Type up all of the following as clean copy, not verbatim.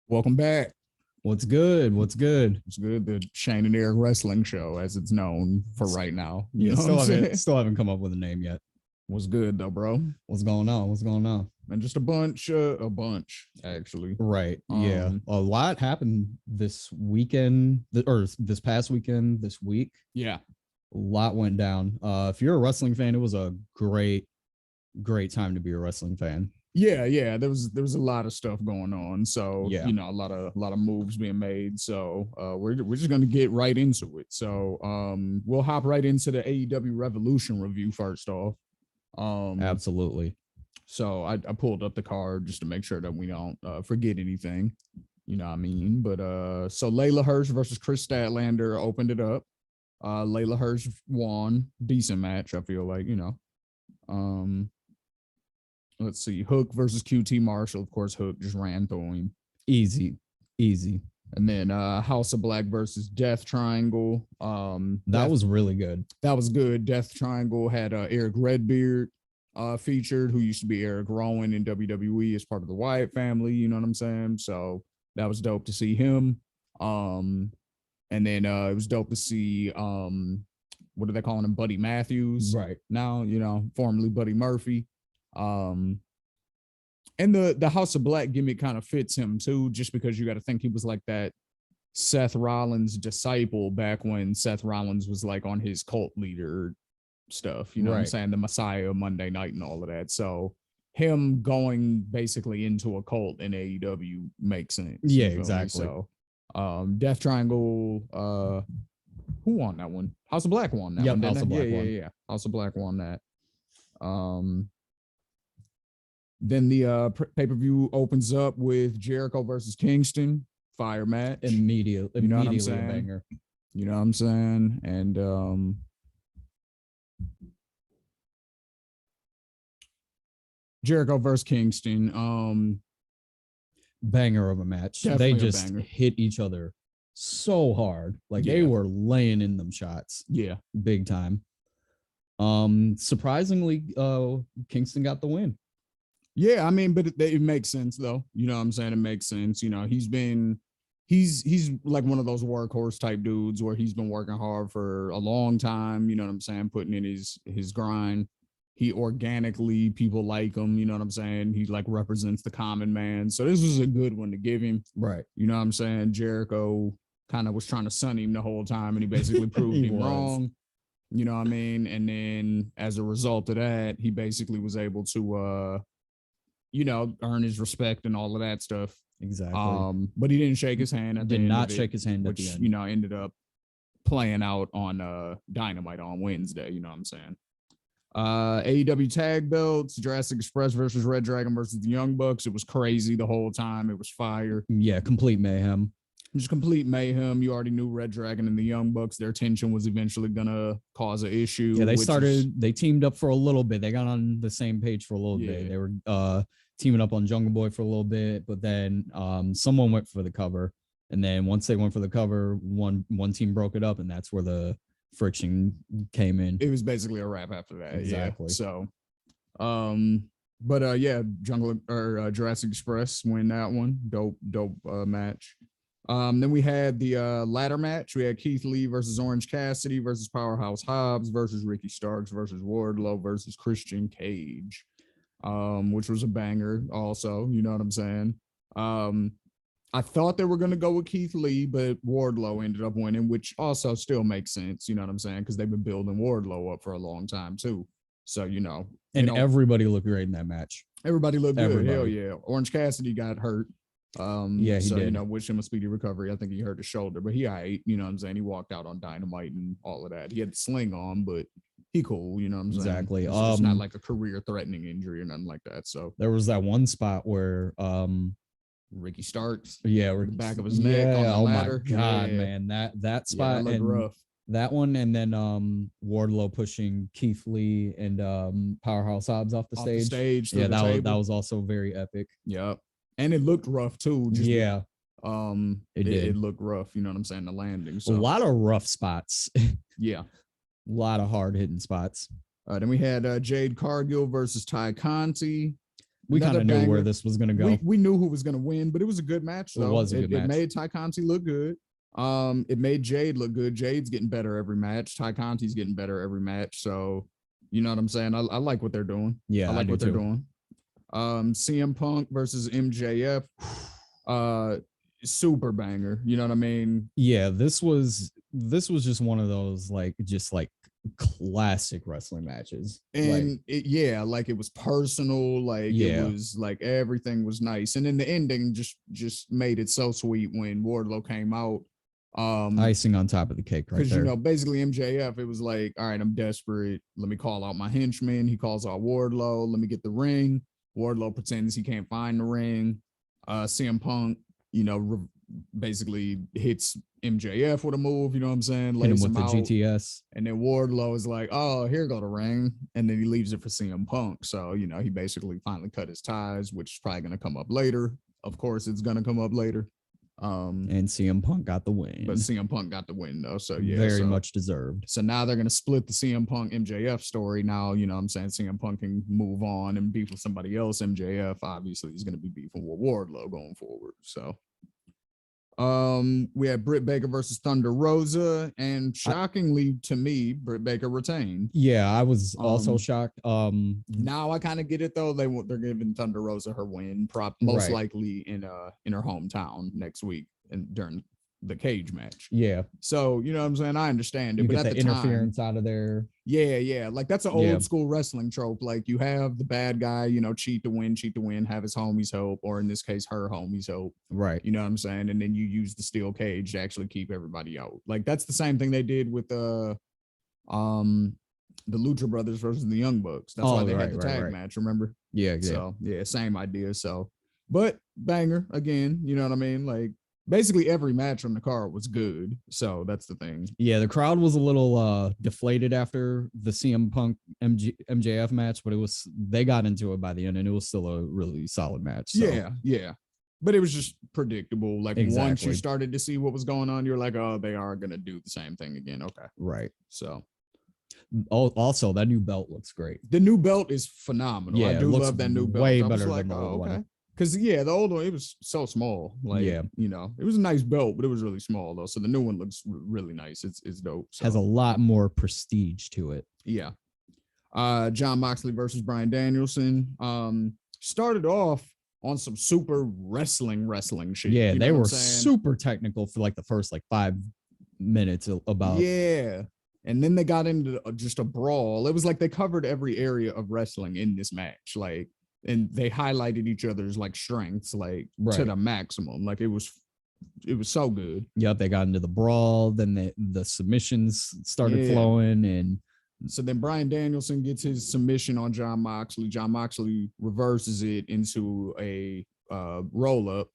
Welcome back. What's good? What's good? It's good. The Shane and Eric Wrestling Show, as it's known for right now. You Yeah, know still what I'm haven't saying? still haven't come up with a name yet. What's good though, bro? What's going on? What's going on? And just a bunch actually. Right. Yeah. A lot happened this weekend, or this past weekend, this week. Yeah. A lot went down. If you're a wrestling fan, it was a great time to be a wrestling fan. Yeah. There was a lot of stuff going on. So Yeah. you know, a lot of moves being made. So we're just gonna get right into it. So we'll hop right into the AEW Revolution review first off. Absolutely. So I pulled up the card just to make sure that we don't forget anything. You know what I mean? But so Layla Hirsch versus Chris Statlander opened it up. Layla Hirsch won. Decent match, I feel like, you know. Let's see. Hook versus QT Marshall. Of course, Hook just ran through him. Easy. And then House of Black versus Death Triangle. That was really good. That was good. Death Triangle had Eric Redbeard featured, who used to be Eric Rowan in WWE as part of the Wyatt family. You know what I'm saying? So that was dope to see him. And then it was dope to see what are they calling him? Buddy Matthews. Right. Now, you know, formerly Buddy Murphy. And the House of Black gimmick kind of fits him too, just because you got to think he was like that Seth Rollins disciple back when Seth Rollins was like on his cult leader stuff, you know what I'm saying? The Messiah of Monday Night and all of that. So him going basically into a cult in AEW makes sense. Yeah, exactly. So Death Triangle, who won that one? House of Black won that one. House of Black won. Yeah. House of Black won that. Then the pay-per-view opens up with Jericho versus Kingston. Fire match. Immediately, you know what I'm saying? A banger. You know what I'm saying? And Jericho versus Kingston. Banger of a match. They just hit each other so hard. Like they were laying in them shots. Yeah. Big time. Surprisingly, Kingston got the win. Yeah, I mean, but it makes sense though. You know what I'm saying? It makes sense. You know, he's like one of those workhorse type dudes where he's been working hard for a long time. You know what I'm saying? Putting in his grind. He organically, people like him. You know what I'm saying? He like represents the common man. So this was a good one to give him. Right. You know what I'm saying? Jericho kind of was trying to sun him the whole time, and he basically proved him wrong. You know what I mean? And then as a result of that, he basically was able to you know, earn his respect and all of that stuff. Exactly. But he didn't shake his hand at the end. Did not shake his hand at the end. You know, ended up playing out on Dynamite on Wednesday. You know what I'm saying? AEW tag belts, Jurassic Express versus Red Dragon versus the Young Bucks. It was crazy the whole time. It was fire. Yeah, complete mayhem. Just complete mayhem. You already knew Red Dragon and the Young Bucks, their tension was eventually gonna cause an issue. Yeah, they teamed up for a little bit. They got on the same page for a little bit. They were teaming up on Jungle Boy for a little bit, but then someone went for the cover. And then once they went for the cover, one team broke it up, and that's where the friction came in. It was basically a wrap after that. Exactly. Yeah. So yeah, Jurassic Express win that one. Dope match. Then we had the ladder match. We had Keith Lee versus Orange Cassidy versus Powerhouse Hobbs versus Ricky Starks versus Wardlow versus Christian Cage, which was a banger also. You know what I'm saying? I thought they were going to go with Keith Lee, but Wardlow ended up winning, which also still makes sense. You know what I'm saying? Because they've been building Wardlow up for a long time too. So, you know. Everybody looked great in that match. Everybody looked good. Hell yeah. Orange Cassidy got hurt. Yeah, he did. You know, wish him a speedy recovery. I think he hurt his shoulder, but he ate, you know what I'm saying? He walked out on Dynamite and all of that. He had the sling on, but he cool, you know what I'm saying? Exactly. It's not like a career threatening injury or nothing like that. So there was that one spot where Ricky Starks, the back of his neck on the ladder. My god, man, that spot looked rough. That one, and then Wardlow pushing Keith Lee and Powerhouse Hobbs off the stage. Yeah, that was also very epic. Yep. And it looked rough too. It looked rough. You know what I'm saying? The landing. So. A lot of rough spots. Yeah. A lot of hard hitting spots. Then we had Jade Cargill versus Ty Conti. We kind of knew where this was going to go. We knew who was going to win, but it was a good match, though. It was a good match. It made Ty Conti look good. It made Jade look good. Jade's getting better every match. Ty Conti's getting better every match. So, you know what I'm saying? I like what they're doing. Yeah, I like what too. they're doing. CM Punk versus MJF. Super banger. You know what I mean? Yeah, this was just one of those like classic wrestling matches. And like, it was personal, like it was like everything was nice. And then the ending just made it so sweet when Wardlow came out. Icing on top of the cake, right there. Because, you know, basically MJF, it was like, all right, I'm desperate. Let me call out my henchman. He calls out Wardlow. Let me get the ring. Wardlow pretends he can't find the ring. CM Punk, you know, basically hits MJF with a move, you know what I'm saying? Hit him with the GTS. And then Wardlow is like, oh, here go the ring. And then he leaves it for CM Punk. So, you know, he basically finally cut his ties, which is probably going to come up later. Of course, it's going to come up later. And CM Punk got the win. But CM Punk got the win, though. So, yeah. Very much deserved. So now they're going to split the CM Punk MJF story. Now, you know what I'm saying? CM Punk can move on and beef with somebody else. MJF, obviously, is going to be beefing with Wardlow going forward. So, we had Britt Baker versus Thunder Rosa, and shockingly to me, Britt Baker retained. Yeah, I was also shocked. Now I kind of get it though. They're giving Thunder Rosa her win, most likely in her hometown next week and during the cage match. Yeah. So, you know what I'm saying? I understand it. You but get at the interference out of there. Yeah. Like that's an old school wrestling trope. Like you have the bad guy, you know, cheat to win, have his homies help, or in this case, her homies help. Right. You know what I'm saying? And then you use the steel cage to actually keep everybody out. Like that's the same thing they did with the Lucha Brothers versus the Young Bucks. That's why they had the tag match, remember? Yeah. So yeah, same idea. So, but banger again, you know what I mean? Like basically every match on the card was good. So that's the thing. Yeah, the crowd was a little deflated after the CM Punk MJF match, but they got into it by the end and it was still a really solid match. So. Yeah. But it was just predictable. Like once you started to see what was going on, you're like, oh, they are going to do the same thing again. Okay. Right. So. Oh, also that new belt looks great. The new belt is phenomenal. Yeah, I do love that new belt. Way better than the old one. Because, the old one, it was so small. Like, you know, it was a nice belt, but it was really small, though. So the new one looks really nice. It's dope. So. Has a lot more prestige to it. Yeah. John Moxley versus Bryan Danielson. Started off on some super wrestling shit. Yeah, they were super technical for like the first 5 minutes about. Yeah. And then they got into just a brawl. It was like they covered every area of wrestling in this match. Like, and they highlighted each other's strengths to the maximum. Like it was so good. Yep, they got into the brawl. Then the submissions started flowing, and so then Bryan Danielson gets his submission on John Moxley. John Moxley reverses it into a roll up,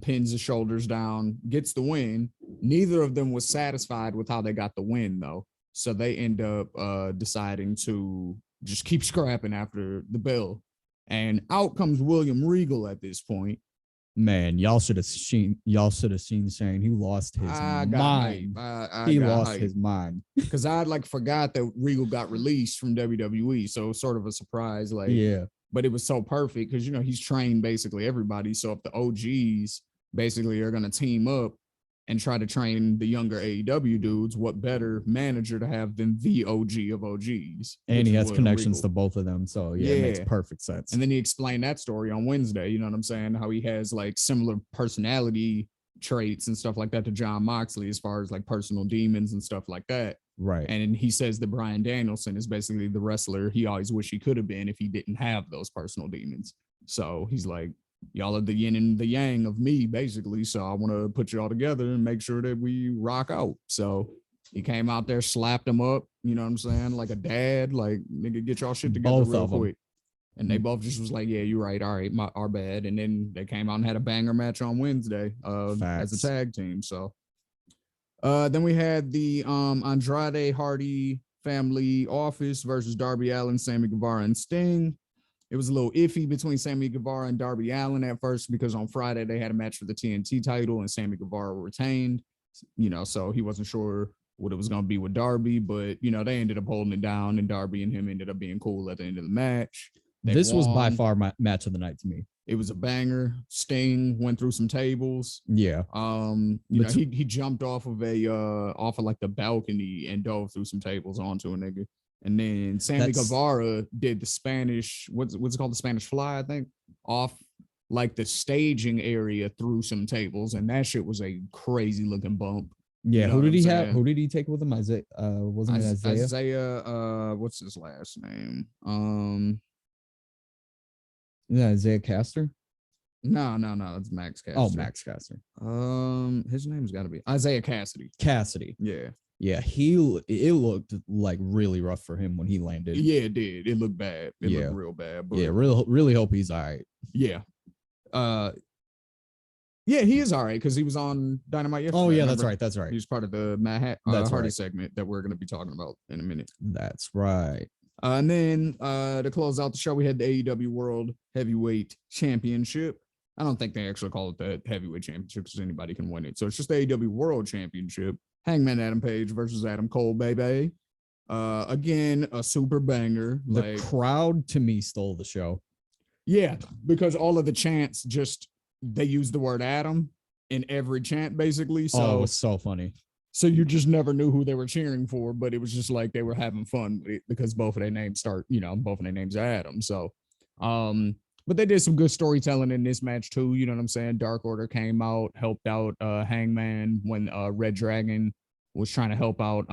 pins his shoulders down, gets the win. Neither of them was satisfied with how they got the win though, so they end up deciding to just keep scrapping after the bell. And out comes William Regal at this point. Man, y'all should have seen Shane. He lost his mind. He lost his mind. Because I'd forgot that Regal got released from WWE. So it was sort of a surprise. But it was so perfect because, you know, he's trained basically everybody. So if the OGs basically are going to team up and try to train the younger AEW dudes, what better manager to have than the OG of OGs? And he has connections to both of them. So it makes perfect sense. And then he explained that story on Wednesday. You know what I'm saying? How he has similar personality traits and stuff like that to John Moxley as far as personal demons and stuff like that. Right. And he says that Bryan Danielson is basically the wrestler he always wished he could have been if he didn't have those personal demons. So he's like, y'all are the yin and the yang of me, basically. So I want to put you all together and make sure that we rock out. So he came out there, slapped him up, you know what I'm saying? Like a dad, nigga, get y'all shit together real quick. And they both just was like, yeah, you're right. All right, our bad. And then they came out and had a banger match on Wednesday as a tag team. So then we had the Andrade Hardy family office versus Darby Allin, Sammy Guevara, and Sting. It was a little iffy between Sammy Guevara and Darby Allin at first because on Friday they had a match for the TNT title and Sammy Guevara retained, you know, so he wasn't sure what it was going to be with Darby, but, you know, they ended up holding it down and Darby and him ended up being cool at the end of the match. This was by far my match of the night to me. It was a banger. Sting went through some tables. Yeah. He jumped off of like the balcony and dove through some tables onto a nigga. And then Sammy Guevara did the Spanish, what's it called? The Spanish fly, I think, off like the staging area through some tables. And that shit was a crazy looking bump. Yeah. Who did he have? Who did he take with him? Isaiah, wasn't it Isaiah? Isaiah, what's his last name? Yeah, Isaiah Caster? No, it's Max Caster. Oh, Max Caster. His name's got to be Isaiah Cassidy. Cassidy. Yeah. Yeah, it looked like really rough for him when he landed. Yeah, it did. It looked bad. It looked real bad. But yeah, really hope he's all right. Yeah. Yeah, he is all right because he was on Dynamite yesterday. Oh, yeah, remember? That's right. He was part of the Matt Hardy segment that we're going to be talking about in a minute. That's right. And then to close out the show, we had the AEW World Heavyweight Championship. I don't think they actually call it the Heavyweight Championship because anybody can win it. So it's just the AEW World Championship. Hangman Adam Page versus Adam Cole, baby. Again, a super banger. The crowd, to me, stole the show. Yeah, because all of the chants they used the word Adam in every chant, basically. So it was so funny. So you just never knew who they were cheering for, but it was just like they were having fun with it because both of their names both of their names are Adam. So, but they did some good storytelling in this match too. You know what I'm saying? Dark Order came out, helped out Hangman when Red Dragon was trying to help out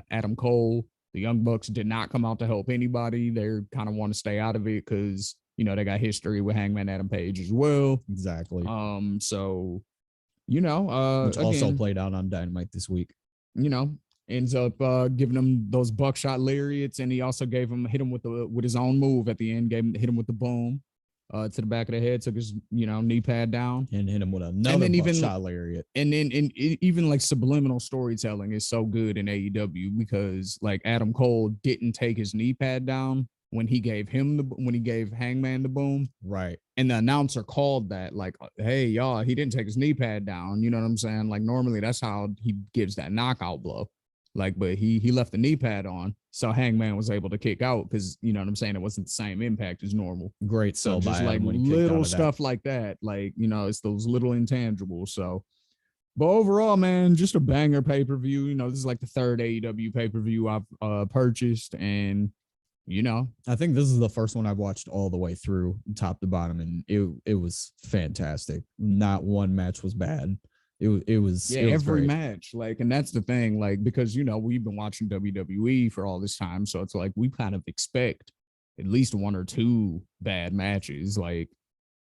Adam Cole. The Young Bucks did not come out to help anybody. They kind of want to stay out of it because, they got history with Hangman Adam Page as well. Exactly. So which also played out on Dynamite this week. Ends up giving him those buckshot lariats, and he also hit him with his own move at the end. Hit him with the boom to the back of the head. Took his knee pad down and hit him with another buckshot lariat. And then even like subliminal storytelling is so good in AEW because like Adam Cole didn't take his knee pad down when he gave Hangman the boom. Right. And the announcer called that like, hey, y'all, he didn't take his knee pad down. You know what I'm saying? Like normally that's how he gives that knockout blow. Like, but he left the knee pad on. So Hangman was able to kick out because, you know what I'm saying? It wasn't the same impact as normal. Great. So just like little stuff like that. Like, it's those little intangibles. So, but overall, man, just a banger pay-per-view. This is like the third AEW pay-per-view I've purchased. And, I think this is the first one I've watched all the way through top to bottom, and it was fantastic. Not one match was bad. It was every great. match, like, and that's the thing, like, because we've been watching WWE for all this time, so it's like we kind of expect at least one or two bad matches. Like,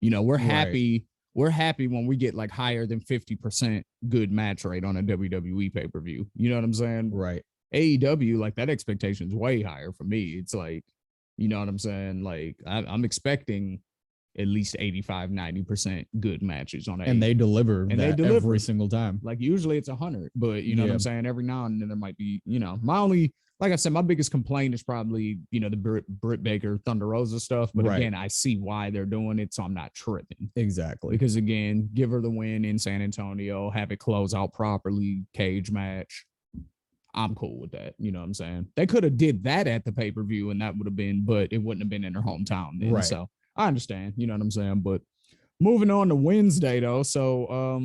we're happy when we get like higher than 50% good match rate on a WWE pay-per-view. You know what I'm saying? Right. AEW, like that expectation is way higher for me. It's like, you know what I'm saying? Like I'm expecting at least 85-90% good matches on AEW. And they deliver every single time. Like usually it's 100, but you know what I'm saying? Every now and then there might be, like I said, my biggest complaint is probably, the Britt Baker, Thunder Rosa stuff. But again, I see why they're doing it, so I'm not tripping. Exactly. Because again, give her the win in San Antonio, have it close out properly, cage match. I'm cool with that. You know what I'm saying? They could have did that at the pay-per-view and that would have been, but it wouldn't have been in their hometown then. Right. So I understand, you know what I'm saying? But moving on to Wednesday though. So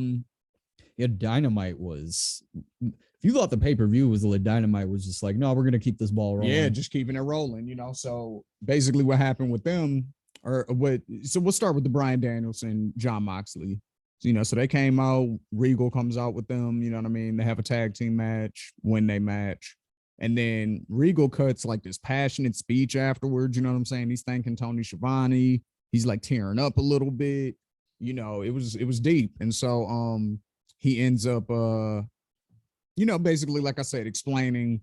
Dynamite was, if you thought the pay-per-view was lit, Dynamite was just like, no, we're gonna keep this ball rolling. Yeah, just keeping it rolling, So basically what happened with them, so we'll start with the Bryan Danielson, Jon Moxley. So they came out, Regal comes out with them, you know what I mean? They have a tag team match, win they match. And then Regal cuts like this passionate speech afterwards, you know what I'm saying? He's thanking Tony Schiavone. He's like tearing up a little bit. It was deep. And so he ends up basically, like I said, explaining,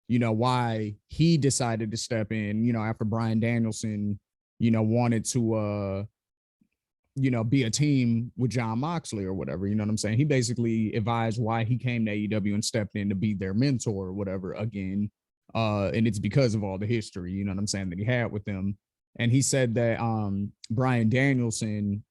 why he decided to step in, after Bryan Danielson, wanted to be a team with Jon Moxley or whatever, you know what I'm saying? He basically advised why he came to AEW and stepped in to be their mentor or whatever again. And it's because of all the history, you know what I'm saying, that he had with them. And he said that Bryan Danielson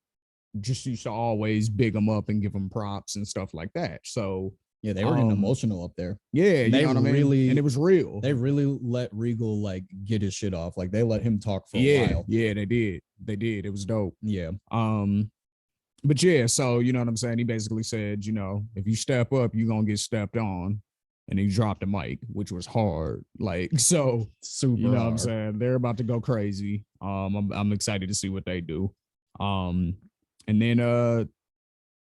just used to always big him up and give him props and stuff like that. So Yeah, they were getting emotional up there. Yeah, you know what I mean? And it was real. They really let Regal like get his shit off. Like they let him talk for a while. Yeah, they did. They did. It was dope. Yeah. But yeah, so you know what I'm saying? He basically said, you know, if you step up, you're gonna get stepped on. And he dropped the mic, which was hard. Like, so super, you know hard. what I'm saying? They're about to go crazy. I'm excited to see what they do. And then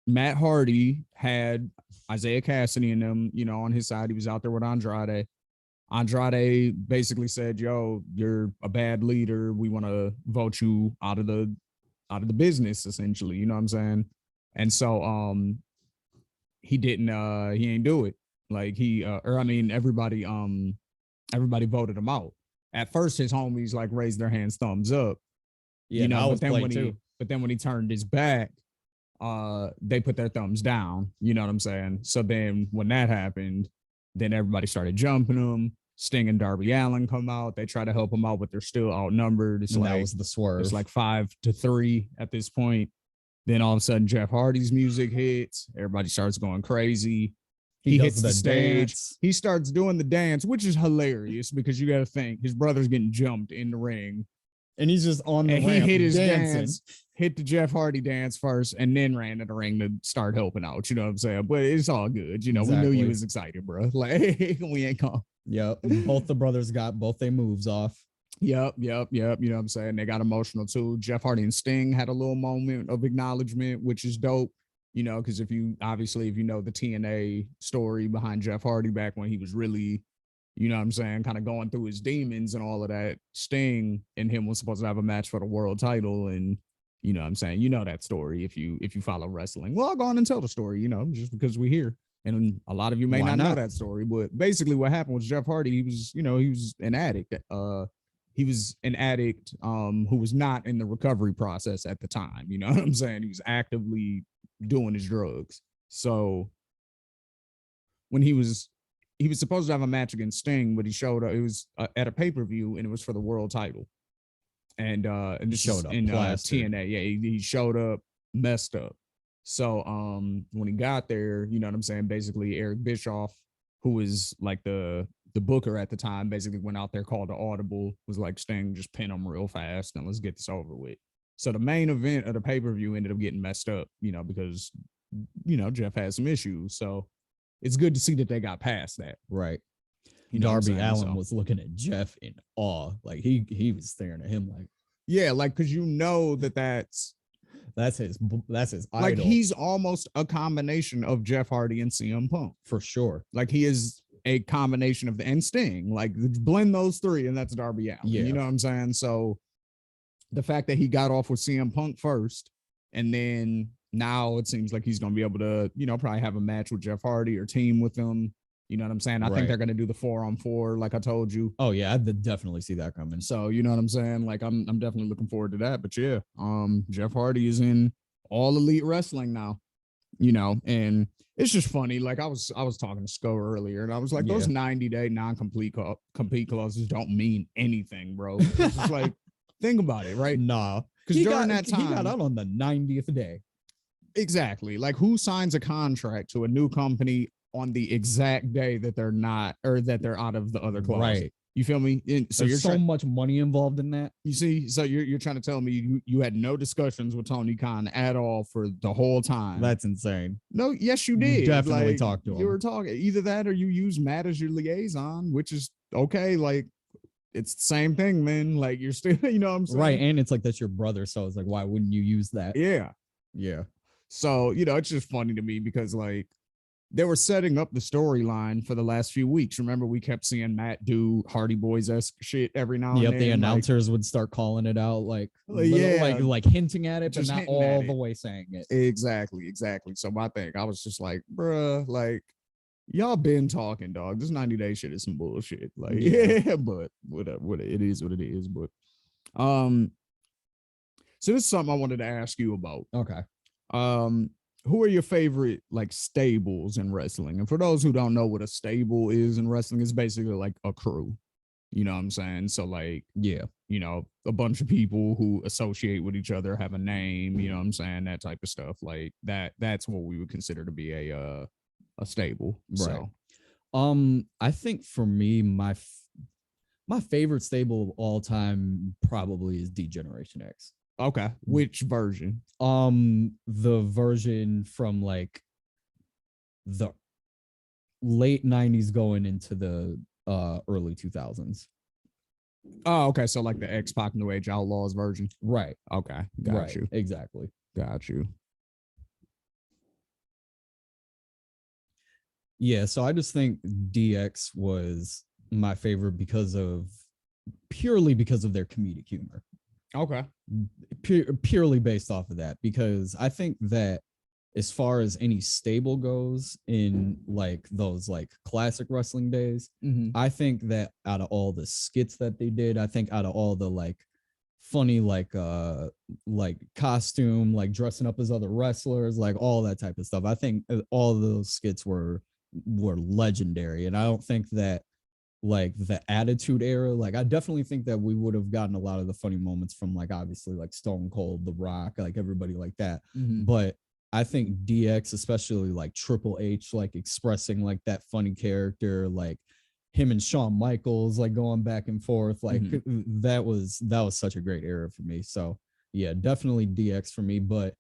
Matt Hardy had Isaiah Cassidy and them, you know, on his side. He was out there with Andrade. Andrade basically said, yo, you're a bad leader. We want to vote you out of the business, essentially. You know what I'm saying? And so he ain't do it. Like everybody voted him out. At first, his homies like raised their hands, thumbs up. Yeah, you know, but then when he turned his back, they put their thumbs down. You know what I'm saying? So then when that happened, then everybody started jumping him. Sting and Darby Allin come out. They try to help him out, but they're still outnumbered. That was the swerve. It's like 5-3 at this point. Then all of a sudden, Jeff Hardy's music hits. Everybody starts going crazy. He hits the stage. Dance. He starts doing the dance, which is hilarious because you got to think his brother's getting jumped in the ring. And he's just on the ramp. He hit his dancing. Dance, hit the Jeff Hardy dance first, and then ran to the ring to start helping out. You know what I'm saying? But it's all good. You know, exactly. We knew you was excited, bro. Like, we ain't come. Yep. Both the brothers got both their moves off. Yep. You know what I'm saying? They got emotional too. Jeff Hardy and Sting had a little moment of acknowledgement, which is dope. You know, because if you know the TNA story behind Jeff Hardy back when he was really, you know what I'm saying, kind of going through his demons and all of that, Sting and him was supposed to have a match for the world title. And, you know what I'm saying, you know that story if you follow wrestling. Well, I'll go on and tell the story, you know, just because we're here. And a lot of you may not know that story. But basically what happened was Jeff Hardy, he was an addict. He was an addict who was not in the recovery process at the time. You know what I'm saying? He was actively doing his drugs. So when he was supposed to have a match against Sting, but he showed up. It was at a pay-per-view, and it was for the world title. And this showed up in TNA. Yeah, he showed up messed up. So when he got there, you know what I'm saying? Basically, Eric Bischoff, who was like the booker at the time, basically went out there, called the audible, was like, Sting, just pin him real fast and let's get this over with. So the main event of the pay-per-view ended up getting messed up, you know, because, you know, Jeff had some issues. So it's good to see that they got past that. Right. You know, Darby Allin was looking at Jeff in awe. Like he was staring at him like, yeah, like, because you know that's his idol. Like, he's almost a combination of Jeff Hardy and CM Punk. For sure. Like, he is a combination of and Sting. Like, blend those three and that's Darby Allin. Yeah. You know what I'm saying? So the fact that he got off with CM Punk first, and then now it seems like he's going to be able to, you know, probably have a match with Jeff Hardy or team with him. You know what I'm saying? I think they're going to do the 4-on-4, like I told you. Oh yeah, I definitely see that coming. So, you know what I'm saying? Like, I'm definitely looking forward to that. But yeah, Jeff Hardy is in All Elite Wrestling now, you know, and it's just funny. Like, I was talking to Sco earlier, and I was like, those 90-day non-compete clauses don't mean anything, bro. It's just like, think about it, right? Nah, because during that time, he got out on the 90th day. Exactly. Like, who signs a contract to a new company on the exact day that they're not, or that they're out of the other clause? Right. You feel me? So there's so much money involved in that. You see, so you're trying to tell me you had no discussions with Tony Khan at all for the whole time. That's insane. No, yes, you did. You definitely talked to him. You were talking. Either that or you use Matt as your liaison, which is okay. Like, it's the same thing, man. Like, you're still, you know what I'm saying? Right. And it's like, that's your brother. So it's like, why wouldn't you use that? Yeah. Yeah. So, you know, it's just funny to me because, like, they were setting up the storyline for the last few weeks. Remember, we kept seeing Matt do Hardy Boys-esque shit every now and then. Yep, the announcers would start calling it out, like hinting at it, but not all the way saying it. Exactly. So my thing, I was just like, bruh, like, y'all been talking, dog. This 90-day shit is some bullshit. Like, yeah, but what it is what it is. But so this is something I wanted to ask you about. Okay. Who are your favorite, like, stables in wrestling? And for those who don't know what a stable is in wrestling, it's basically like a crew. You know what I'm saying? So, like, yeah, you know, a bunch of people who associate with each other, have a name, you know what I'm saying? That type of stuff. Like, that's what we would consider to be a a stable. Right. So I think for me, my favorite stable of all time probably is D-Generation X. okay, which version? The version from like the late 90s going into the early 2000s. Oh, okay. So like the X-Pac New Age Outlaws version. Right. Okay, got Right. you. Exactly. Got you. Yeah, so I just think DX was my favorite purely because of their comedic humor. Okay. Purely based off of that, because I think that as far as any stable goes in like those like classic wrestling days, I think that out of all the skits that they did, I think out of all the like funny like costume, like dressing up as other wrestlers, like all that type of stuff, I think all of those skits were legendary. And I don't think that like the Attitude Era, like I definitely think that we would have gotten a lot of the funny moments from like obviously like Stone Cold, The Rock, like everybody like that. But I think DX, especially like Triple H, like expressing like that funny character, like him and Shawn Michaels like going back and forth, like that was such a great era for me. So yeah, definitely DX for me. But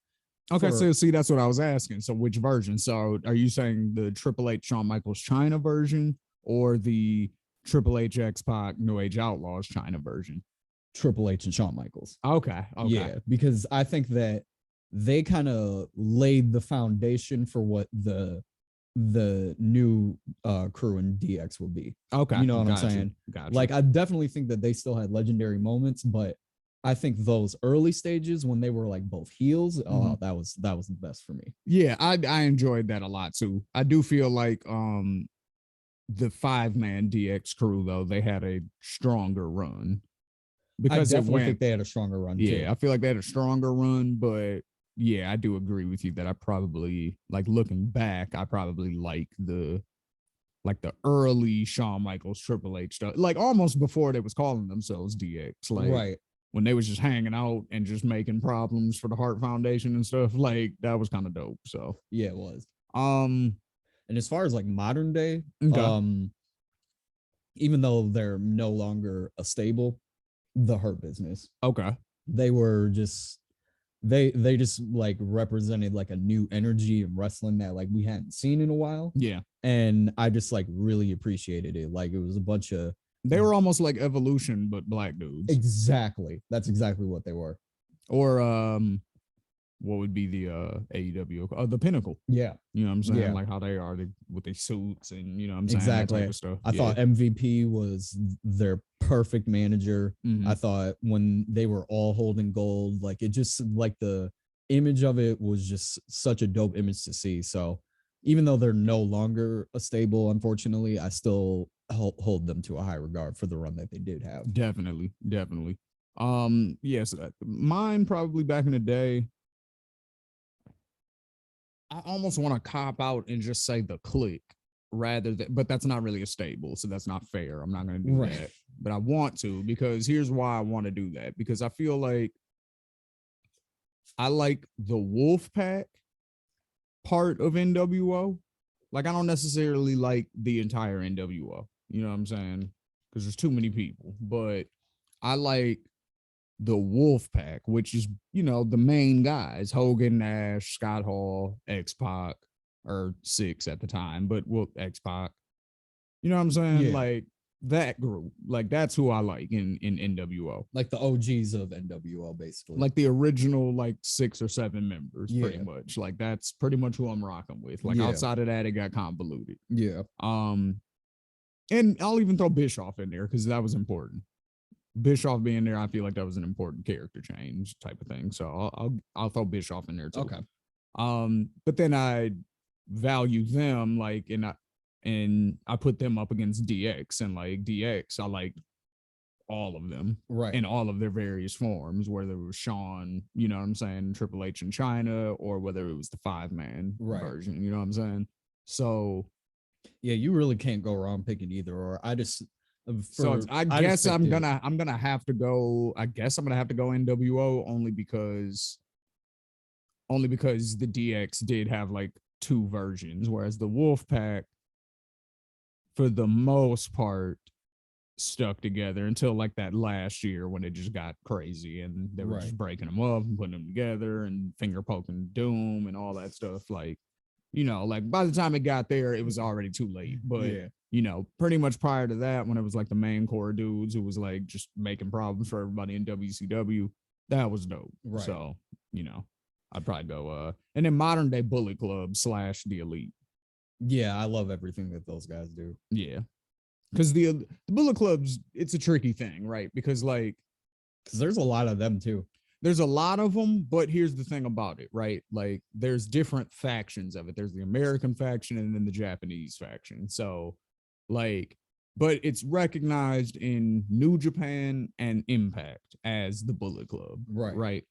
okay, so see, that's what I was asking. So which version? So are you saying the Triple H Shawn Michaels China version or the Triple H X-Pac New Age Outlaws China version? Triple H and Shawn Michaels. Okay. Yeah, because I think that they kind of laid the foundation for what the new crew in DX will be. Okay. You know what I'm saying? Gotcha. Like I definitely think that they still had legendary moments, but I think those early stages when they were like both heels, oh, that was the best for me. Yeah, I enjoyed that a lot too. I do feel like the 5-man DX crew though, they had a stronger run because I definitely think they had a stronger run too. Yeah, I feel like they had a stronger run, but yeah, I do agree with you that I probably like looking back, I probably like the early Shawn Michaels Triple H stuff, like almost before they was calling themselves DX, like right when they was just hanging out and just making problems for the Hart Foundation and stuff, like that was kind of dope. So yeah, it was. And as far as like modern day, even though they're no longer a stable, the Hurt Business, they were just they just like represented like a new energy in wrestling that like we hadn't seen in a while. Yeah, and I just like really appreciated it. Like it was a bunch of they were almost like Evolution but black dudes. Exactly, that's exactly what they were. Or what would be the AEW the Pinnacle? Yeah, you know what I'm saying? Like how they are with their suits and you know what I'm saying, exactly, that type of stuff. I thought MVP was their perfect manager. I thought when they were all holding gold, like it just like the image of it was just such a dope image to see. So even though they're no longer a stable, unfortunately, I still hold them to a high regard for the run that they did have. Definitely. Yes, mine probably back in the day. I almost want to cop out and just say the Click rather than, but that's not really a stable, so that's not fair. I'm not going to do that, but I want to, because here's why I want to do that, because I feel like I like the Wolf Pack part of NWO. Like I don't necessarily like the entire NWO. You know what I'm saying? Because there's too many people, but I like the Wolf Pack, which is, you know, the main guys: Hogan, Nash, Scott Hall, X-Pac, or Six at the time, but well, X-Pac. You know what I'm saying? Yeah. Like that group, like that's who I like in NWO. Like the OGs of NWO, basically. Like the original, like 6 or 7 members, pretty much. Like that's pretty much who I'm rocking with. Like outside of that, it got convoluted. Yeah. And I'll even throw Bischoff in there because that was important. Bischoff being there, I feel like that was an important character change type of thing. So I'll throw Bischoff in there too. Okay. But then I value them, like, and I put them up against DX, and like DX, I like all of them, right, in all of their various forms, whether it was Shawn, you know what I'm saying, Triple H in China, or whether it was the 5-man version, you know what I'm saying. So yeah, you really can't go wrong picking either. Or I just I guess I'm gonna have to go. I guess I'm gonna have to go NWO only because the DX did have like two versions, whereas the Wolfpack, for the most part, stuck together until like that last year when it just got crazy and they were just breaking them up and putting them together and finger poking doom and all that stuff. Like, like by the time it got there, it was already too late. But pretty much prior to that, when it was like the main core dudes who was like just making problems for everybody in WCW, that was dope. Right. So, I'd probably go and then modern day Bullet Club / the Elite. Yeah, I love everything that those guys do. Yeah. Because the Bullet Club's, it's a tricky thing, right? Because there's a lot of them too. There's a lot of them, but here's the thing about it, right? Like there's different factions of it. There's the American faction and then the Japanese faction. So but it's recognized in New Japan and Impact as the Bullet Club. Right.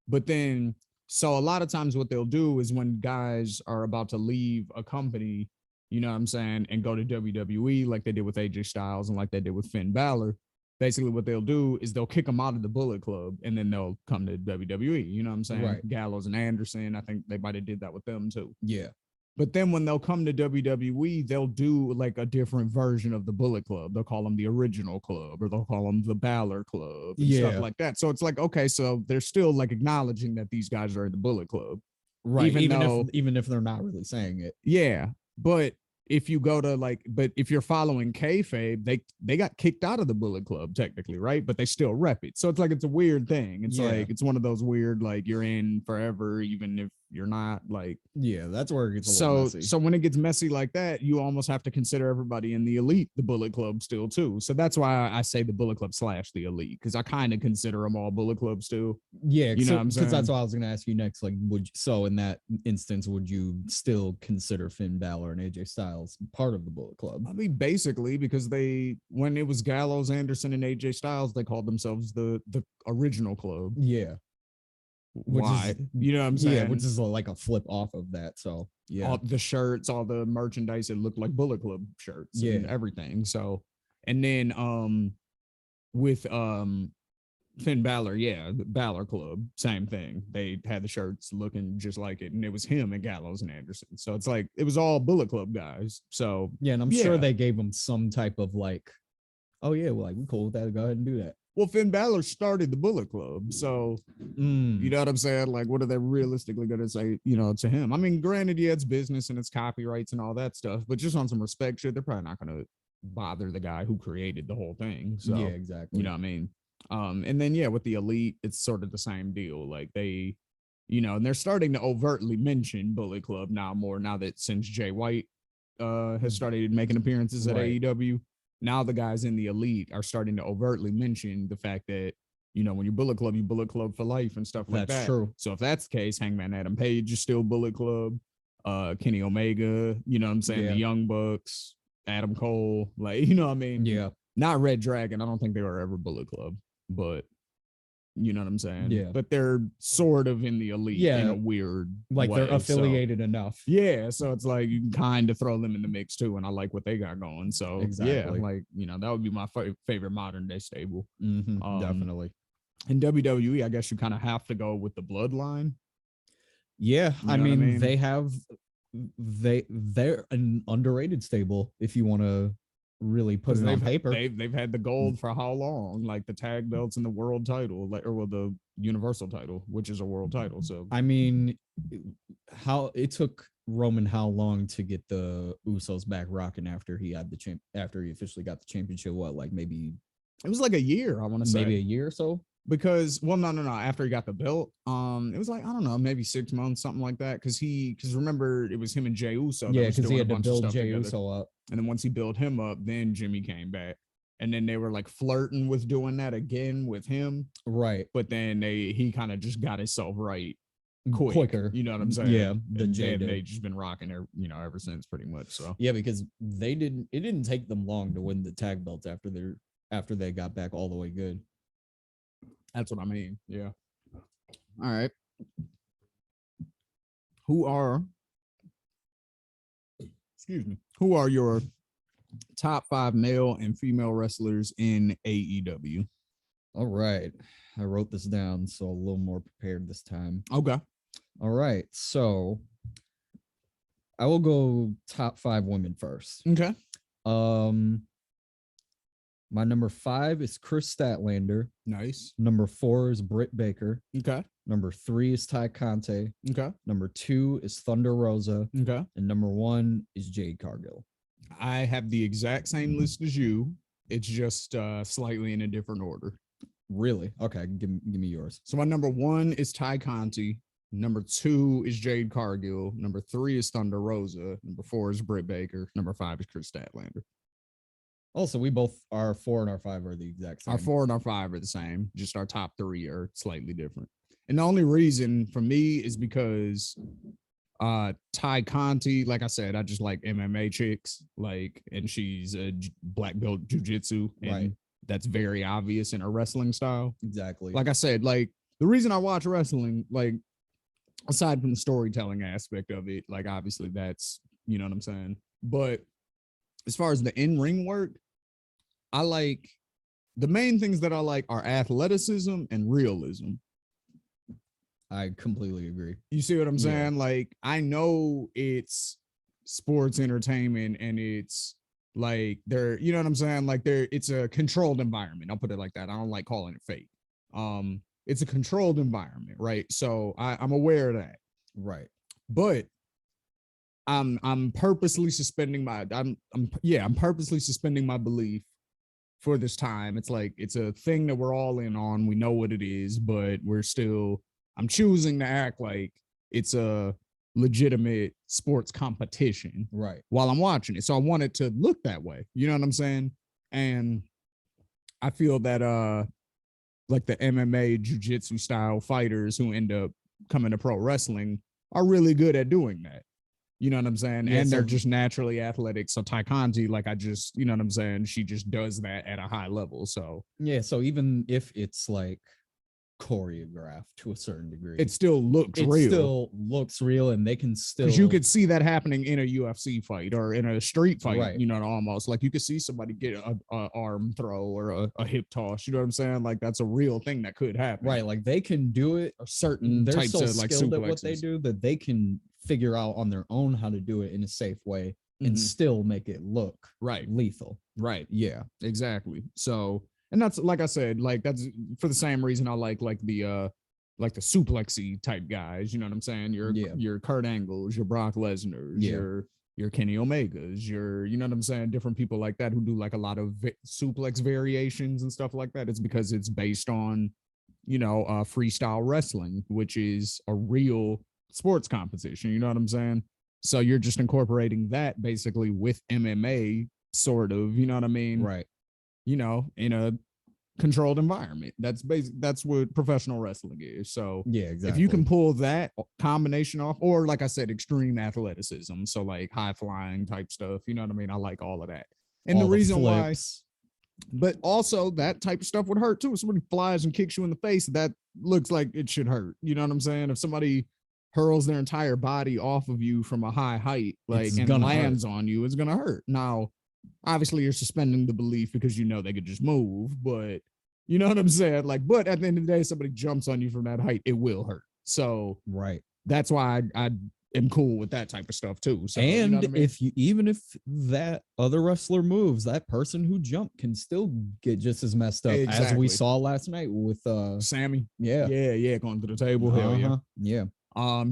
But then, so a lot of times what they'll do is when guys are about to leave a company, you know what I'm saying, and go to WWE like they did with AJ Styles and like they did with Finn Balor, basically what they'll do is they'll kick them out of the Bullet Club and then they'll come to WWE, you know what I'm saying? Right. Gallows and Anderson, I think they might have did that with them too. Yeah. But then when they'll come to WWE, they'll do like a different version of the Bullet Club. They'll call them the original club or they'll call them the Balor Club and stuff like that. So it's like, okay, so they're still like acknowledging that these guys are in the Bullet Club. Right. Even if they're not really saying it. Yeah. But if you go to but if you're following kayfabe, they got kicked out of the Bullet Club technically, right? But they still rep it. So it's like, it's a weird thing. It's like, it's one of those weird, like you're in forever, even if you're not that's where it gets a little messy. So when it gets messy like that, you almost have to consider everybody in the Elite, the Bullet Club still too. So that's why I say the Bullet Club / the Elite, because I kind of consider them all Bullet Clubs too. Yeah. You know what I'm saying? Because that's what I was going to ask you next. Like, in that instance, would you still consider Finn Balor and AJ Styles part of the Bullet Club? I mean, basically, because when it was Gallows, Anderson, and AJ Styles, they called themselves the original club. Yeah. Why? You know what I'm saying? Yeah, which is like a flip off of that. So yeah, all the shirts, all the merchandise, it looked like Bullet Club shirts, and everything. So, and then with Finn Balor, the Balor Club, same thing. They had the shirts looking just like it, and it was him and Gallows and Anderson. So it's like it was all Bullet Club guys. So and I'm sure they gave them some type of like, oh yeah, well, like we cool with that. Go ahead and do that. Well, Finn Balor started the Bullet Club, so you know what I'm saying? Like, what are they realistically going to say, to him? I mean, granted, it's business and it's copyrights and all that stuff, but just on some respect shit, they're probably not going to bother the guy who created the whole thing. So, yeah, exactly. You know what I mean? And then, with the Elite, it's sort of the same deal. Like they, and they're starting to overtly mention Bullet Club now that since Jay White has started making appearances at AEW. Now the guys in the Elite are starting to overtly mention the fact that, when you Bullet Club for life and stuff like that. That's true. So if that's the case, Hangman Adam Page is still Bullet Club. Kenny Omega, you know what I'm saying? The Young Bucks, Adam Cole, you know what I mean? Yeah. Not Red Dragon. I don't think they were ever Bullet Club, but you know what I'm saying? Yeah. But they're sort of in the Elite in a weird way. They're affiliated enough. Yeah. So it's like you can kind of throw them in the mix too. And I like what they got going. So exactly. That would be my favorite modern day stable. Mm-hmm, definitely. In WWE, I guess you kind of have to go with the Bloodline. Yeah. I mean, they're an underrated stable if you want to really put it on paper. They've had the gold for how long? Like the tag belts and the world title, or the universal title, which is a world title. So I mean, how it took Roman how long to get the Usos back rocking after he had after he officially got the championship? What, like maybe it was like a year, I want to say. Maybe a year or so. Because no. After he got the belt, it was like, I don't know, maybe 6 months, something like that. Because remember, it was him and Jey Uso. Yeah, because he had to build Jey Uso up, and then once he built him up, then Jimmy came back, and then they were like flirting with doing that again with him, right? But then he kind of just got himself right quicker. You know what I'm saying? Yeah, they just been rocking ever since, pretty much. So yeah, because it didn't take them long to win the tag belts after they got back all the way good. That's what I mean. Yeah. All right. Who are your top 5 male and female wrestlers in AEW? All right. I wrote this down, so a little more prepared this time. Okay. All right. So I will go top 5 women first. Okay. My number 5 is Chris Statlander. Nice. Number 4 is Britt Baker. Okay. Number 3 is Ty Conte. Okay. Number 2 is Thunder Rosa. Okay. And number 1 is Jade Cargill. I have the exact same list as you. It's just slightly in a different order. Really? Okay, give me yours. So my number 1 is Ty Conti. Number 2 is Jade Cargill. Number 3 is Thunder Rosa. Number 4 is Britt Baker. Number 5 is Chris Statlander. Also, we both, our 4 and our 5 are the exact same. Our 4 and our 5 are the same. Just our top 3 are slightly different. And the only reason for me is because Ty Conti, like I said, I just like MMA chicks, like, and she's a black belt jujitsu, and Right. that's very obvious in her wrestling style. Exactly. Like I said, like the reason I watch wrestling, like aside from the storytelling aspect of it, like obviously that's, you know what I'm saying. But as far as the in-ring work, I like the main things that I like are athleticism and realism. I completely agree. You see what I'm saying? Like, I know it's sports entertainment and it's like they're, you know what I'm saying? Like it's a controlled environment. I'll put it like that. I don't like calling it fake. It's a controlled environment, right? So I'm aware of that. Right. But I'm purposely suspending my I'm purposely suspending my belief for this time. It's like it's a thing that we're all in on. We know what it is, but I'm choosing to act like it's a legitimate sports competition right while I'm watching it. So I want it to look that way. You know what I'm saying? And I feel that like the MMA jiu-jitsu style fighters who end up coming to pro wrestling are really good at doing that. You know what I'm saying? Yeah, and so, they're just naturally athletic. So Ty Conti, like you know what I'm saying? She just does that at a high level. So yeah, so even if it's like choreographed to a certain degree, it still looks real. It still looks real, and they can still, because you could see that happening in a UFC fight or in a street fight, right. You know, almost like you could see somebody get a arm throw or a hip toss. You know what I'm saying? Like that's a real thing that could happen, right? Like they can do it. Or certain they're types so of like skilled suplexes. at what they do that they can figure out on their own how to do it in a safe way and still make it look right lethal. Right. Yeah, exactly. So, and that's, like I said, like that's for the same reason I like the suplexy type guys. You know what I'm saying? Your Kurt Angles, your Brock Lesnar's, your Kenny Omegas, you know what I'm saying? Different people like that who do like a lot of suplex variations and stuff like that. It's because it's based on, you know, freestyle wrestling, which is a real sports competition. You know what I'm saying? So you're just incorporating that basically with MMA, sort of, you know what I mean? Right. You know, in a controlled environment. That's what professional wrestling is. So yeah, exactly. If you can pull that combination off, or like I said, extreme athleticism, so like high flying type stuff, you know what I mean? I like all of that. And all the reason flips. But also that type of stuff would hurt too. If somebody flies and kicks you in the face, that looks like it should hurt. You know what I'm saying? If somebody hurls their entire body off of you from a high height, like, and lands on you, it's gonna hurt. Now, obviously, you're suspending the belief because you know they could just move, but you know what I'm saying? Like, but at the end of the day, somebody jumps on you from that height, it will hurt. So right. That's why I am cool with that type of stuff too. So, and you know what I mean? if that other wrestler moves, that person who jumped can still get just as messed up as we saw last night with Sammy. Yeah, going to the table. Hell yeah.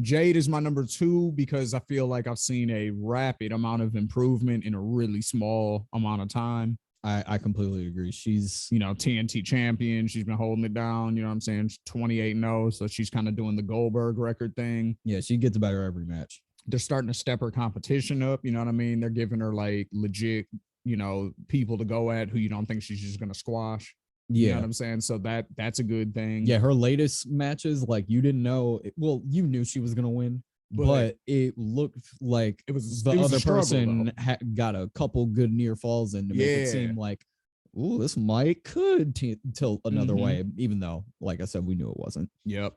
Jade is my number 2 because I feel like I've seen a rapid amount of improvement in a really small amount of time. I completely agree. She's, you know, TNT champion. She's been holding it down. You know what I'm saying? She's 28-0. So she's kind of doing the Goldberg record thing. Yeah, she gets better every match. They're starting to step her competition up. You know what I mean? They're giving her like legit, you know, people to go at who you don't think she's just going to squash. Yeah. You know what I'm saying? So that's a good thing. Yeah, her latest matches, like you didn't know, well, you knew she was going to win, but it looked like it was the other person got a couple good near falls in to make it seem like, ooh, this could tilt another way, even though, like I said, we knew it wasn't. Yep.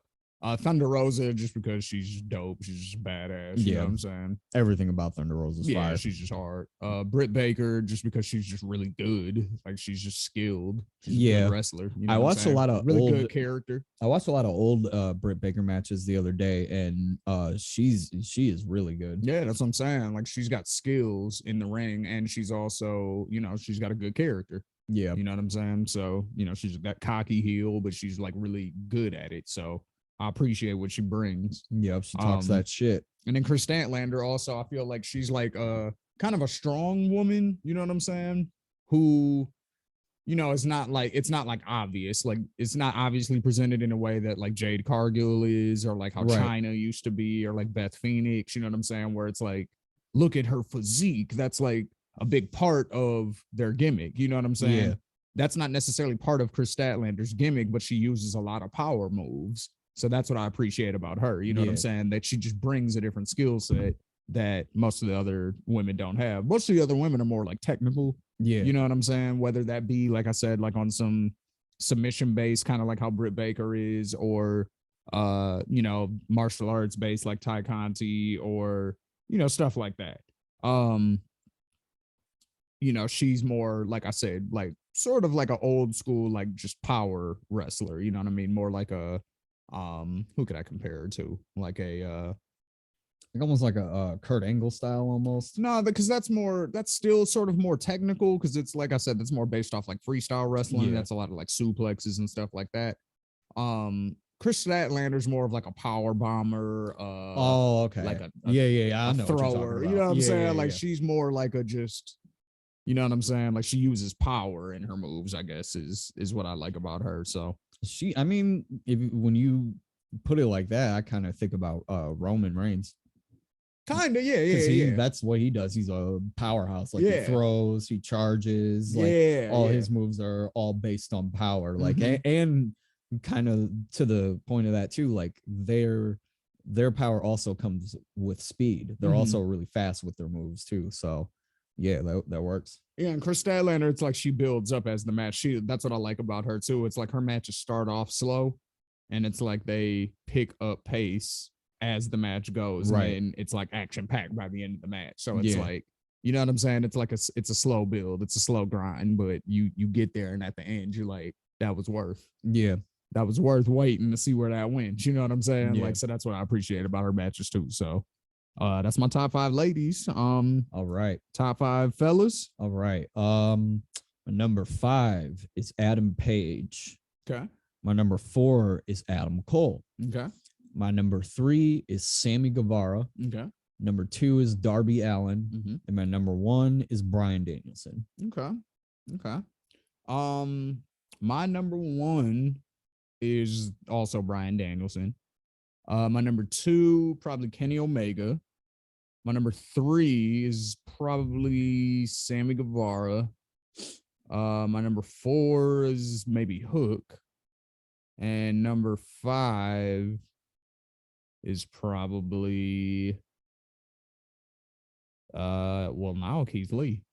Thunder Rosa, just because she's dope. She's just badass. You know what I'm saying? Everything about Thunder Rosa is fire. She's just hard. Britt Baker, just because she's just really good. Like, she's just skilled. She's a good wrestler. You know I watched a lot of really good character. I watched a lot of old Britt Baker matches the other day, and she is really good. Yeah, that's what I'm saying. Like, she's got skills in the ring, and she's also, she's got a good character. Yeah. You know what I'm saying? So, she's that cocky heel, but she's like really good at it. So I appreciate what she brings. Yep, she talks that shit. And then Chris Statlander also, I feel like she's like kind of a strong woman, you know what I'm saying? Who, it's not like obvious. Like, it's not obviously presented in a way that like Jade Cargill is, or like how Chyna used to be, or like Beth Phoenix, you know what I'm saying? Where it's like, look at her physique. That's like a big part of their gimmick. You know what I'm saying? Yeah. That's not necessarily part of Chris Statlander's gimmick, but she uses a lot of power moves. So that's what I appreciate about her. You know what I'm saying? That she just brings a different skill set that most of the other women don't have. Most of the other women are more like technical. Yeah. You know what I'm saying? Whether that be, like I said, like on some submission base, kind of like how Britt Baker is, or, martial arts based like Ty Conti, or, stuff like that. She's more, like I said, like sort of like an old school, like just power wrestler. You know what I mean? More like a, who could I compare her to? Like a, like almost like a Kurt Angle style almost. No, because that's still sort of more technical, because it's, like I said, that's more based off like freestyle wrestling. That's a lot of like suplexes and stuff like that. Chris Statlander's more of like a power bomber. Okay. Like a I know thrower. You know what I'm saying? Like, she's more like a just, you know what I'm saying? Like, she uses power in her moves, I guess, is what I like about her. So when you put it like that, I kind of think about Roman Reigns. Kind of, yeah. That's what he does. He's a powerhouse. Like, he throws, he charges. Like, all his moves are all based on power. Like, and kind of to the point of that too. Like, their power also comes with speed. They're also really fast with their moves too. So, yeah, that works. Yeah, and Chris Statlander, it's like she builds up as the match. That's what I like about her too. It's like her matches start off slow, and it's like they pick up pace as the match goes, right? And it's like action packed by the end of the match. So it's like, you know what I'm saying? It's like it's a slow build, it's a slow grind, but you get there, and at the end, you're like, that was worth waiting to see where that went. You know what I'm saying? Like, so that's what I appreciate about her matches too. So that's my top 5 ladies. All right. Top 5 fellas. All right. My number 5 is Adam Page. Okay. My number 4 is Adam Cole. Okay. My number 3 is Sammy Guevara. Okay. Number 2 is Darby Allin. And my number 1 is Bryan Danielson. Okay. My number 1 is also Bryan Danielson. My number 2, probably Kenny Omega. My number 3 is probably Sammy Guevara. My number 4 is maybe Hook. And number 5 is probably now Keith Lee.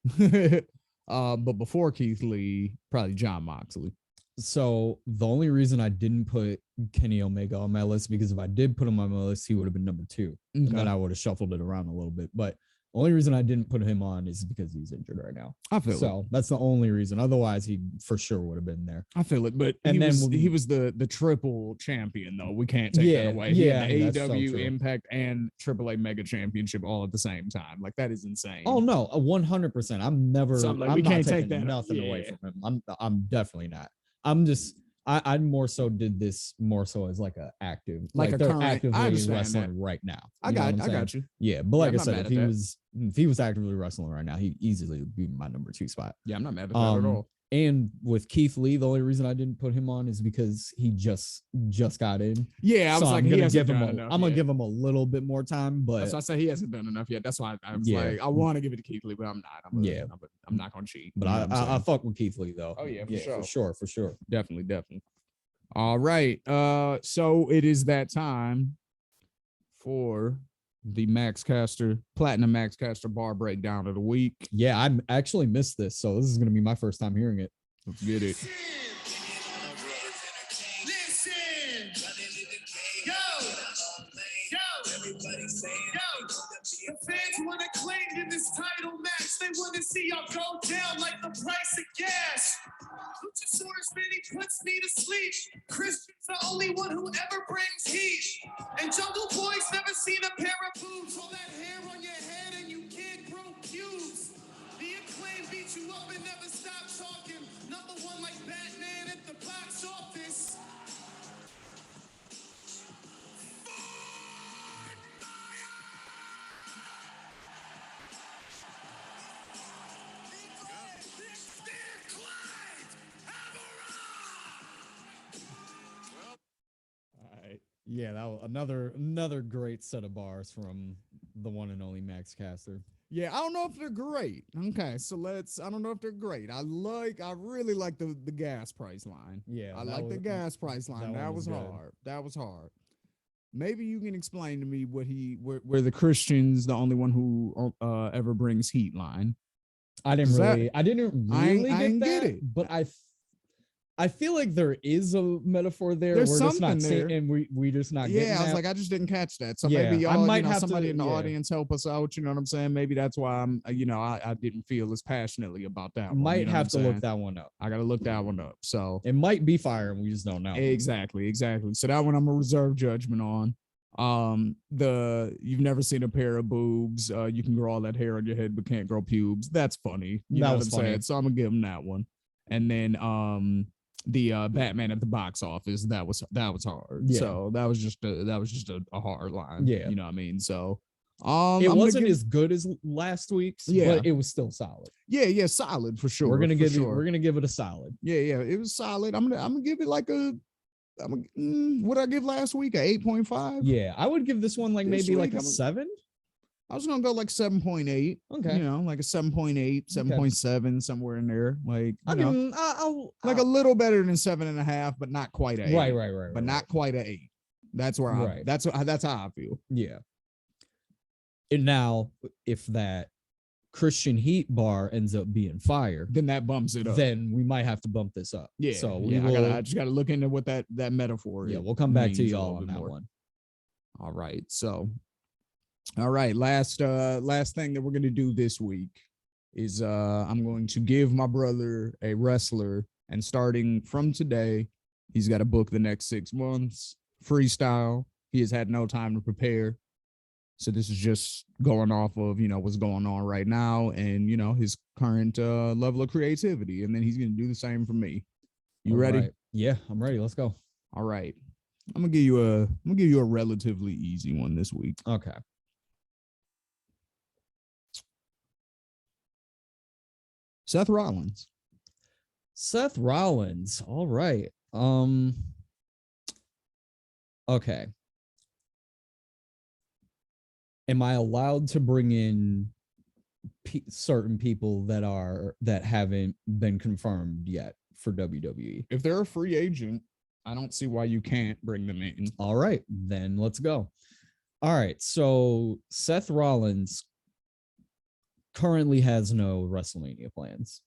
But before Keith Lee, probably Jon Moxley. So the only reason I didn't put Kenny Omega on my list, because if I did put him on my list, he would have been number 2. And then I would have shuffled it around a little bit. But the only reason I didn't put him on is because he's injured right now. I feel so. That's the only reason. Otherwise, he for sure would have been there. I feel it. But he was the triple champion, though. We can't take that away. Yeah, he had the AEW Impact and AAA Mega Championship all at the same time. Like, that is insane. Oh no, 100%. I'm never. So, like, I'm we not can't taking take that nothing away from him. I'm definitely not. I'm just. I more so did this more so as like a active, like they're current, actively wrestling right now. I got you. Yeah, but like I said, if he was actively wrestling right now, he easily would be my number 2 spot. Yeah, I'm not mad at that at all. And with Keith Lee, the only reason I didn't put him on is because he just got in. Yeah, I was like, I'm gonna give him a little bit more time, but that's why I say he hasn't done enough yet. That's why I was like, I want to give it to Keith Lee, but I'm not. I'm not gonna cheat. But I fuck with Keith Lee though. Oh yeah, for sure. Definitely. All right. So it is that time for the Platinum Maxcaster bar breakdown of the week. Yeah, I actually missed this, so this is going to be my first time hearing it. Let's get it. Listen, y'all Batman at the box office. Yeah, that was another great set of bars from the one and only Max Caster. Yeah, I don't know if they're great. Okay, so I don't know if they're great. I really like the gas price line. Yeah, I like the gas price line. That was good. hard. That was hard. Maybe you can explain to me where the Christian's the only one who ever brings heat line. I didn't really get it. But I feel like there is a metaphor there. There's we're just not something there. seeing, and we just not getting Yeah, I was that. like, I just didn't catch that. So Yeah, maybe I y'all, might have somebody to- in the yeah. audience help us out. You know what I'm saying? Maybe that's why I didn't feel as passionately about that one. Might You know have what to I'm look saying? that one up. I gotta look that one up. So It might be fire, and we just don't know. exactly. So that one I'm a reserve judgment on. You've never seen a pair of boobs. You can grow all that hair on your head, but can't grow pubes. That's funny. You know what I'm saying? So I'm gonna give him that one. And then the Batman at the box office, that was hard. Yeah. So that was just a hard line. Yeah. You know what I mean? So It wasn't as good as last week's, Yeah. but it was still solid. yeah, solid for sure. We're gonna for give sure. we're gonna give it a solid. Yeah, it was solid. I'm gonna give it like what I give last week, a 8.5. Yeah, I would give this one like This maybe like week, a 7. I was gonna go like 7.8. Okay. You know, like a 7.8, 7.7, somewhere in there. Like, I'll like a little better than 7.5, but not quite a 8. right. But not quite a 8. That's where I Right. that's how I feel. Yeah. And now, if that Christian Heat bar ends up being fire, Then that bumps it up. then we might have to bump this up. Yeah. So I just gotta look into what that metaphor is. Yeah, we'll come back to means a y'all little on bit that more. one. All right. So, all right. Last thing that we're gonna do this week is I'm going to give my brother a wrestler, and starting from today, he's got to book the next 6 months. Freestyle. He has had no time to prepare. So this is just going off of, what's going on right now and, his current level of creativity. And then he's going to do the same for me. You All ready? right. Yeah, I'm ready. Let's go. All right. I'm going to give you a relatively easy one this week. Okay. Seth Rollins. Seth Rollins. All right. Okay. Am I allowed to bring in certain people that haven't been confirmed yet for WWE? If they're a free agent, I don't see why you can't bring them in. All right, then let's go. All right, so Seth Rollins currently has no WrestleMania plans.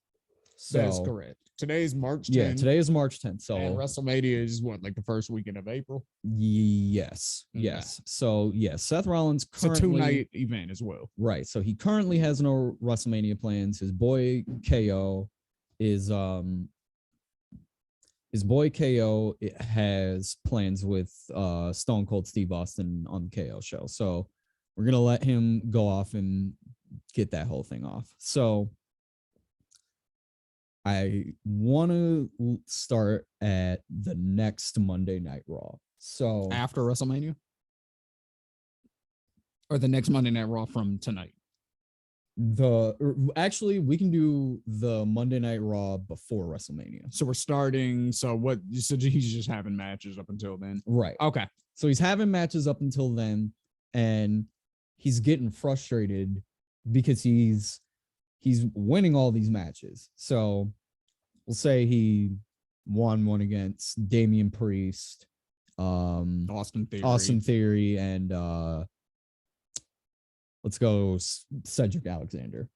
So That's correct. Today's March 10th. Yeah, today is March 10th. So and WrestleMania is what, like the first weekend of April? yes. Okay. Yes. So yeah, Seth Rollins It's a currently 2-night event as well. right. So he currently has no WrestleMania plans. His boy KO has plans with Stone Cold Steve Austin on the KO show. So we're gonna let him go off and get that whole thing off. So I want to start at the next Monday Night Raw. So After WrestleMania? Or the next Monday Night Raw from tonight? actually we can do the Monday Night Raw before WrestleMania. So we're starting. So what? So he's just having matches up until then. Right. Okay. So he's having matches up until then, and he's getting frustrated because he's winning all these matches. So we'll say he won one against Damian Priest, Austin Theory, and let's go Cedric Alexander.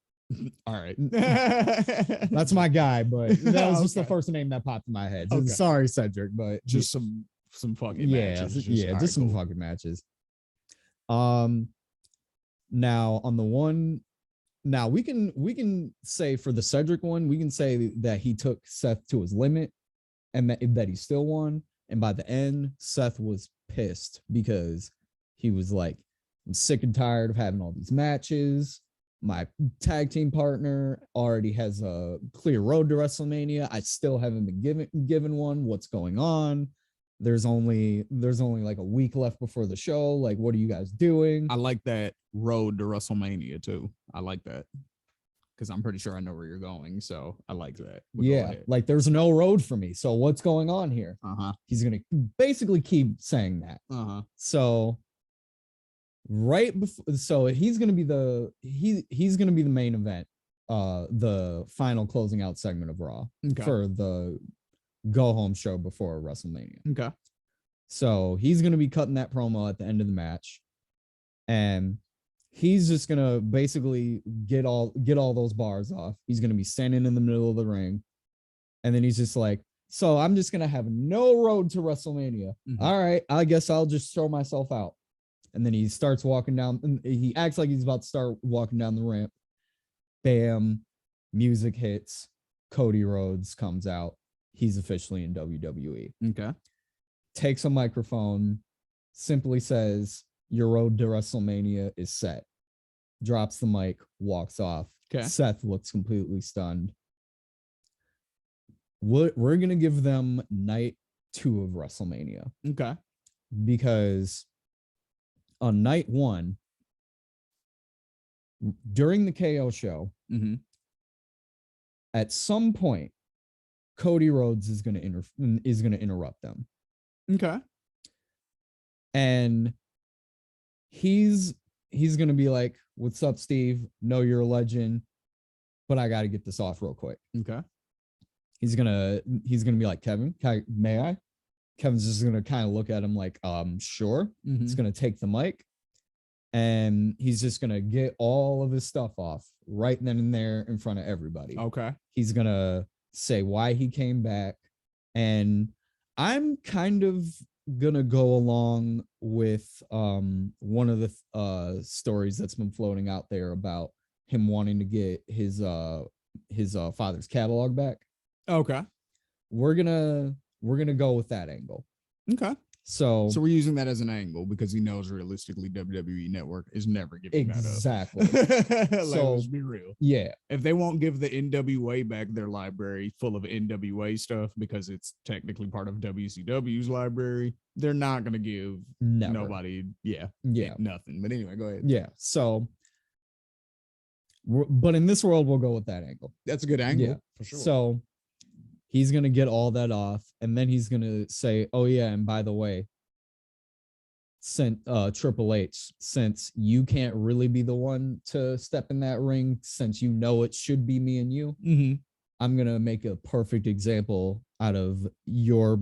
All right. That's my guy, but that was just the Okay. first name that popped in my head. So Okay. sorry, Cedric, but Just some fucking matches. just some fucking matches. Now on the one, now we can say for the Cedric one, we can say that he took Seth to his limit, and that he still won. And by the end, Seth was pissed because he was like, I'm sick and tired of having all these matches. my tag team partner already has a clear road to WrestleMania. I still haven't been given one. What's going on? There's only like a week left before the show. Like, what are you guys doing? I like that road to WrestleMania too. I like that because I'm pretty sure I know where you're going. So I like that. But yeah, like there's no road for me. So what's going on here? He's gonna basically keep saying that. So right before, so he's gonna be he's gonna be the main event, the final closing out segment of Raw for the go home show before WrestleMania. Okay. So he's gonna be cutting that promo at the end of the match, and he's just gonna basically get all those bars off. He's gonna be standing in the middle of the ring, and then he's just like, "So I'm just gonna have no road to WrestleMania. All right, I guess I'll just throw myself out." And then he starts walking down, and he acts like he's about to start walking down the ramp. Bam, music hits. Cody Rhodes comes out. He's officially in WWE. Okay. Takes a microphone, simply says, "Your road to WrestleMania is set." Drops the mic, walks off. Okay. Seth looks completely stunned. We're going to give them night 2 of WrestleMania. Okay. Because on night 1, during the KO show, at some point, Cody Rhodes is going to interrupt them. Okay. And he's going to be like, "What's up, Steve? Know you're a legend, but I got to get this off real quick." Okay. He's going to be like, "Kevin, may I?" Kevin's just going to kind of look at him like, "Sure." He's going to take the mic, and he's just going to get all of his stuff off right then and there in front of everybody. Okay. He's going to say why he came back, and I'm kind of gonna go along with one of the stories that's been floating out there about him wanting to get his father's catalog back. Okay. We're gonna go with that angle. Okay. So we're using that as an angle because he knows realistically WWE Network is never giving exactly. that up. So let's be real. Yeah. If they won't give the NWA back their library full of NWA stuff because it's technically part of WCW's library, they're not gonna give nobody. Nothing. But anyway, go ahead. Yeah. So, but in this world, we'll go with that angle. That's a good angle. Yeah. For sure. So he's going to get all that off, and then he's going to say, "Oh yeah, and by the way, Triple H, since you can't really be the one to step in that ring, since you know it should be me and you, I'm going to make a perfect example out of your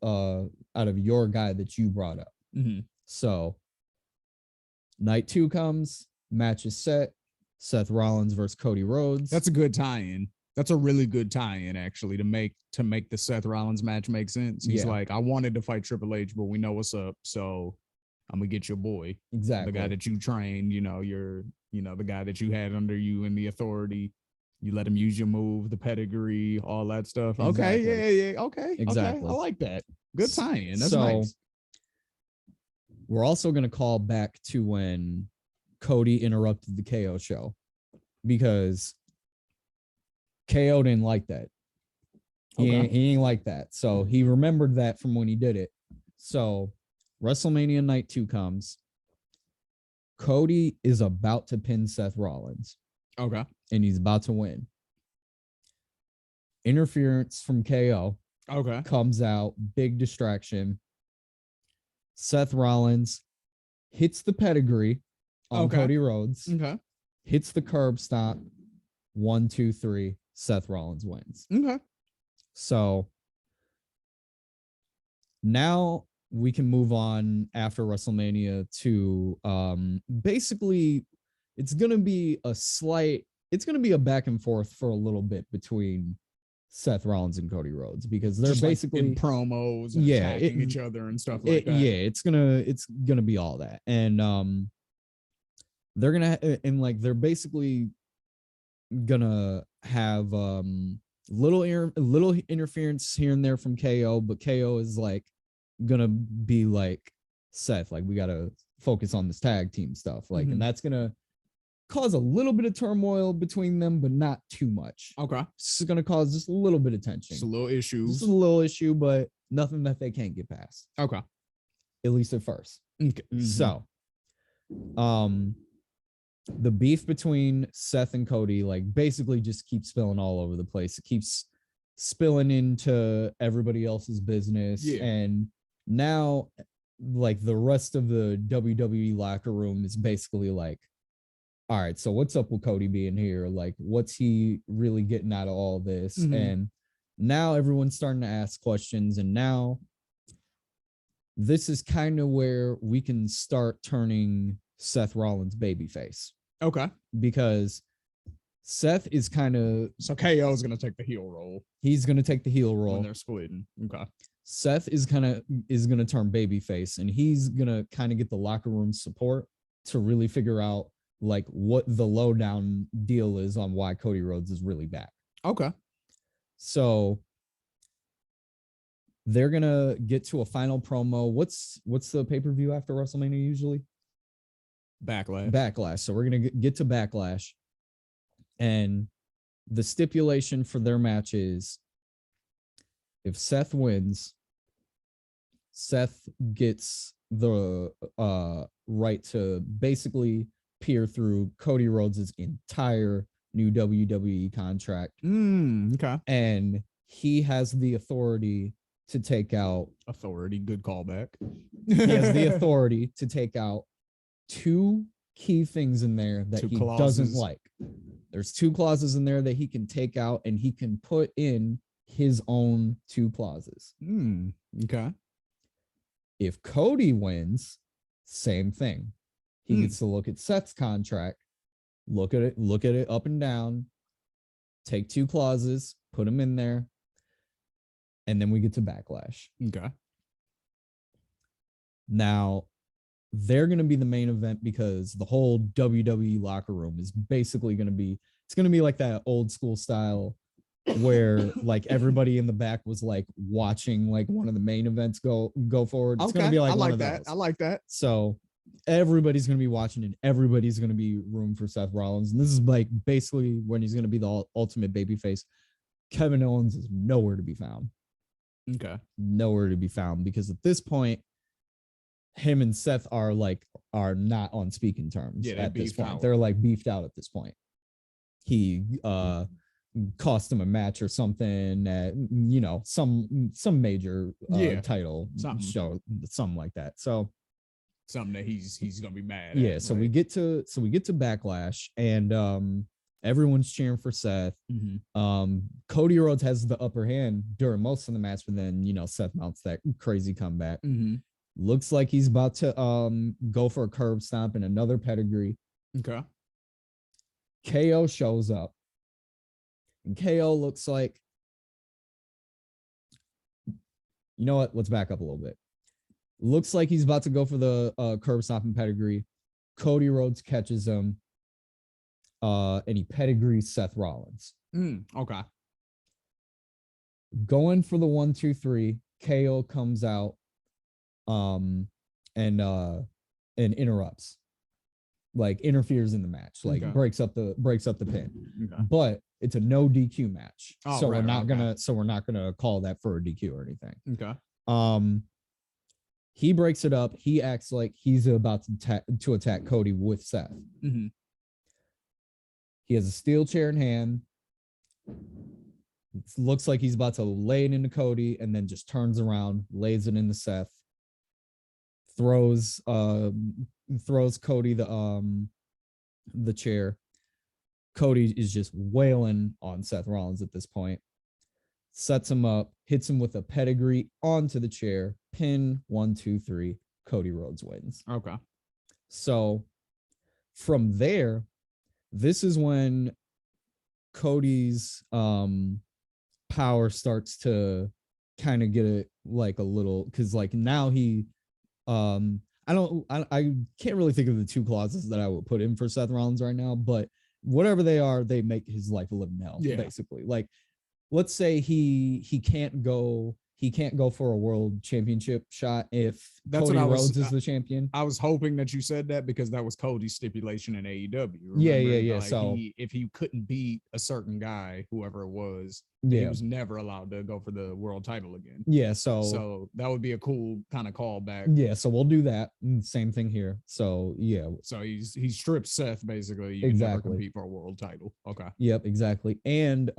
guy that you brought up." So night 2 comes, match is set. Seth Rollins versus Cody Rhodes. That's a good tie-in. That's a really good tie-in, actually, to make the Seth Rollins match make sense. He's like, "I wanted to fight Triple H, but we know what's up, so I'm gonna get your boy, exactly, the guy that you trained. The guy that you had under you in the authority. You let him use your move, the pedigree, all that stuff. Exactly. Okay, yeah, okay, exactly. Okay. I like that. Good tie-in. That's so nice. We're also gonna call back to when Cody interrupted the KO show, because KO didn't like that. He ain't like that. So he remembered that from when he did it. So WrestleMania night 2 comes. Cody is about to pin Seth Rollins. Okay. And he's about to win. Interference from KO. Okay. Comes out. Big distraction. Seth Rollins hits the pedigree on Cody Rhodes. Okay. Hits the curb stop. 1, 2, 3. Seth Rollins wins. Okay. So now we can move on after WrestleMania to basically it's gonna be a back and forth for a little bit between Seth Rollins and Cody Rhodes, because they're just basically like in promos and attacking each other and stuff like that. Yeah, it's gonna be all that. And they're gonna they're basically gonna have little interference here and there from KO, but KO is like gonna be like, "Seth, like, we gotta focus on this tag team stuff," like, and that's gonna cause a little bit of turmoil between them, but not too much. Okay. This is going to cause just a little bit of tension. Just a little issue. Just a little issue, but nothing that they can't get past. Okay. At least at first. Okay. So, the beef between Seth and Cody, like, basically just keeps spilling all over the place. It keeps spilling into everybody else's business. Yeah. And now, like, the rest of the WWE locker room is basically like, all right, so what's up with Cody being here? Like, what's he really getting out of all this? And now everyone's starting to ask questions. And now this is kind of where we can start turning Seth Rollins babyface. Okay. Because Seth is kind of... So KO is going to take the heel role. He's going to take the heel role. When they're splitting. Okay. Seth is going to turn babyface, and he's going to kind of get the locker room support to really figure out like what the lowdown deal is on why Cody Rhodes is really back. Okay. So they're going to get to a final promo. What's the pay-per-view after WrestleMania usually? Backlash. So we're going to get to Backlash. And the stipulation for their match is if Seth wins, Seth gets the right to basically peer through Cody Rhodes' entire new WWE contract. Okay. And he has the authority to take out... Authority, good callback. He has the authority to take out 2 key things in there that he doesn't like. There's 2 clauses in there that he can take out, and he can put in his own 2 clauses. Okay. If Cody wins, same thing. He gets to look at Seth's contract, look at it up and down, take 2 clauses, put them in there, and then we get to Backlash. Okay. Now, they're going to be the main event because the whole WWE locker room is basically going to be, it's going to be like that old school style where like everybody in the back was like watching like one of the main events go forward. It's going to be like one of those. I like that. So everybody's going to be watching, and everybody's going to be room for Seth Rollins. And this is like basically when he's going to be the ultimate babyface. Kevin Owens is nowhere to be found. Okay. Nowhere to be found, because at this point, him and Seth are not on speaking terms. Yeah, at this point. They're like beefed out at this point. He cost him a match or something at, you know, some major title show, something like that. So something that he's gonna be mad at. So we get to Backlash, and everyone's cheering for Seth. Cody Rhodes has the upper hand during most of the match, but then, you know, Seth mounts that crazy comeback. Looks like he's about to go for a curb stomp and another pedigree. Okay. KO shows up, and KO looks like, you know what? Let's back up a little bit. Looks like he's about to go for the curb stomp and pedigree. Cody Rhodes catches him, and he pedigrees Seth Rollins. Okay. Going for the 1, 2, 3. KO comes out, and interrupts, like interferes in the match, like breaks up the pin. But it's a no DQ match, so we're not gonna call that for a DQ or anything. Okay. He breaks it up. He acts like he's about to attack Cody with Seth. He has a steel chair in hand. It looks like he's about to lay it into Cody, and then just turns around, lays it into Seth. Throws Cody the chair. Cody is just wailing on Seth Rollins at this point. Sets him up, hits him with a pedigree onto the chair. Pin, 1, 2, 3. Cody Rhodes wins. Okay. So from there, this is when Cody's power starts to kind of get it like a little, because like now he I can't really think of the 2 clauses that I would put in for Seth Rollins right now, but whatever they are, they make his life a living hell, basically. Like, let's say he can't go he can't go for a world championship shot if That's Cody what I was- Rhodes is the champion. I was hoping that you said that because that was Cody's stipulation in AEW. Yeah. Like, So if he couldn't beat a certain guy, whoever it was, yeah, he was never allowed to go for the world title again. yeah. So that would be a cool kind of callback. Yeah, so we'll do that. Same thing here. So yeah. So he stripped Seth basically. You Exactly. can never compete for a world title. Okay. Yep, exactly. And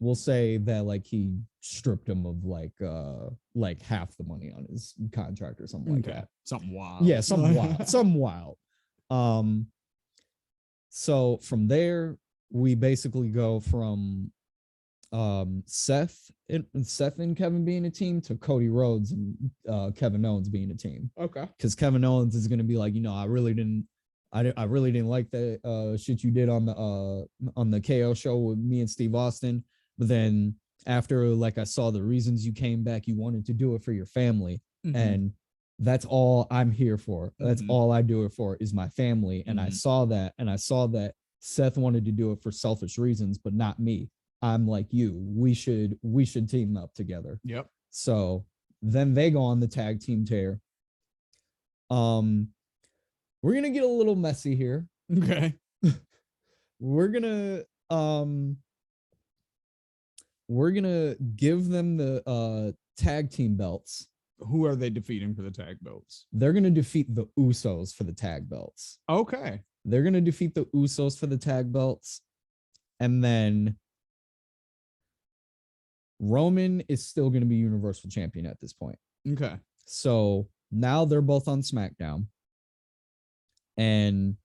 we'll say that like he stripped him of like half the money on his contract or something like that. Something wild. Yeah, something wild. Something wild. So from there, we basically go from Seth and Kevin being a team to Cody Rhodes and Kevin Owens being a team. Okay. Because Kevin Owens is gonna be like, I really didn't like that shit you did on the KO show with me and Steve Austin. But then after like I saw the reasons you came back, you wanted to do it for your family. Mm-hmm. And that's all I'm here for. That's all I do it for is my family. And I saw that, and I saw that Seth wanted to do it for selfish reasons, but not me. I'm like you. We should team up together. Yep. So then they go on the tag team tear. We're gonna get a little messy here. Okay. We're gonna give them the tag team belts. Who are they defeating for the tag belts? They're gonna defeat the Usos for the tag belts. Okay. They're gonna defeat the Usos for the tag belts, and then Roman is still gonna be Universal Champion at this point. Okay. So now they're both on SmackDown, and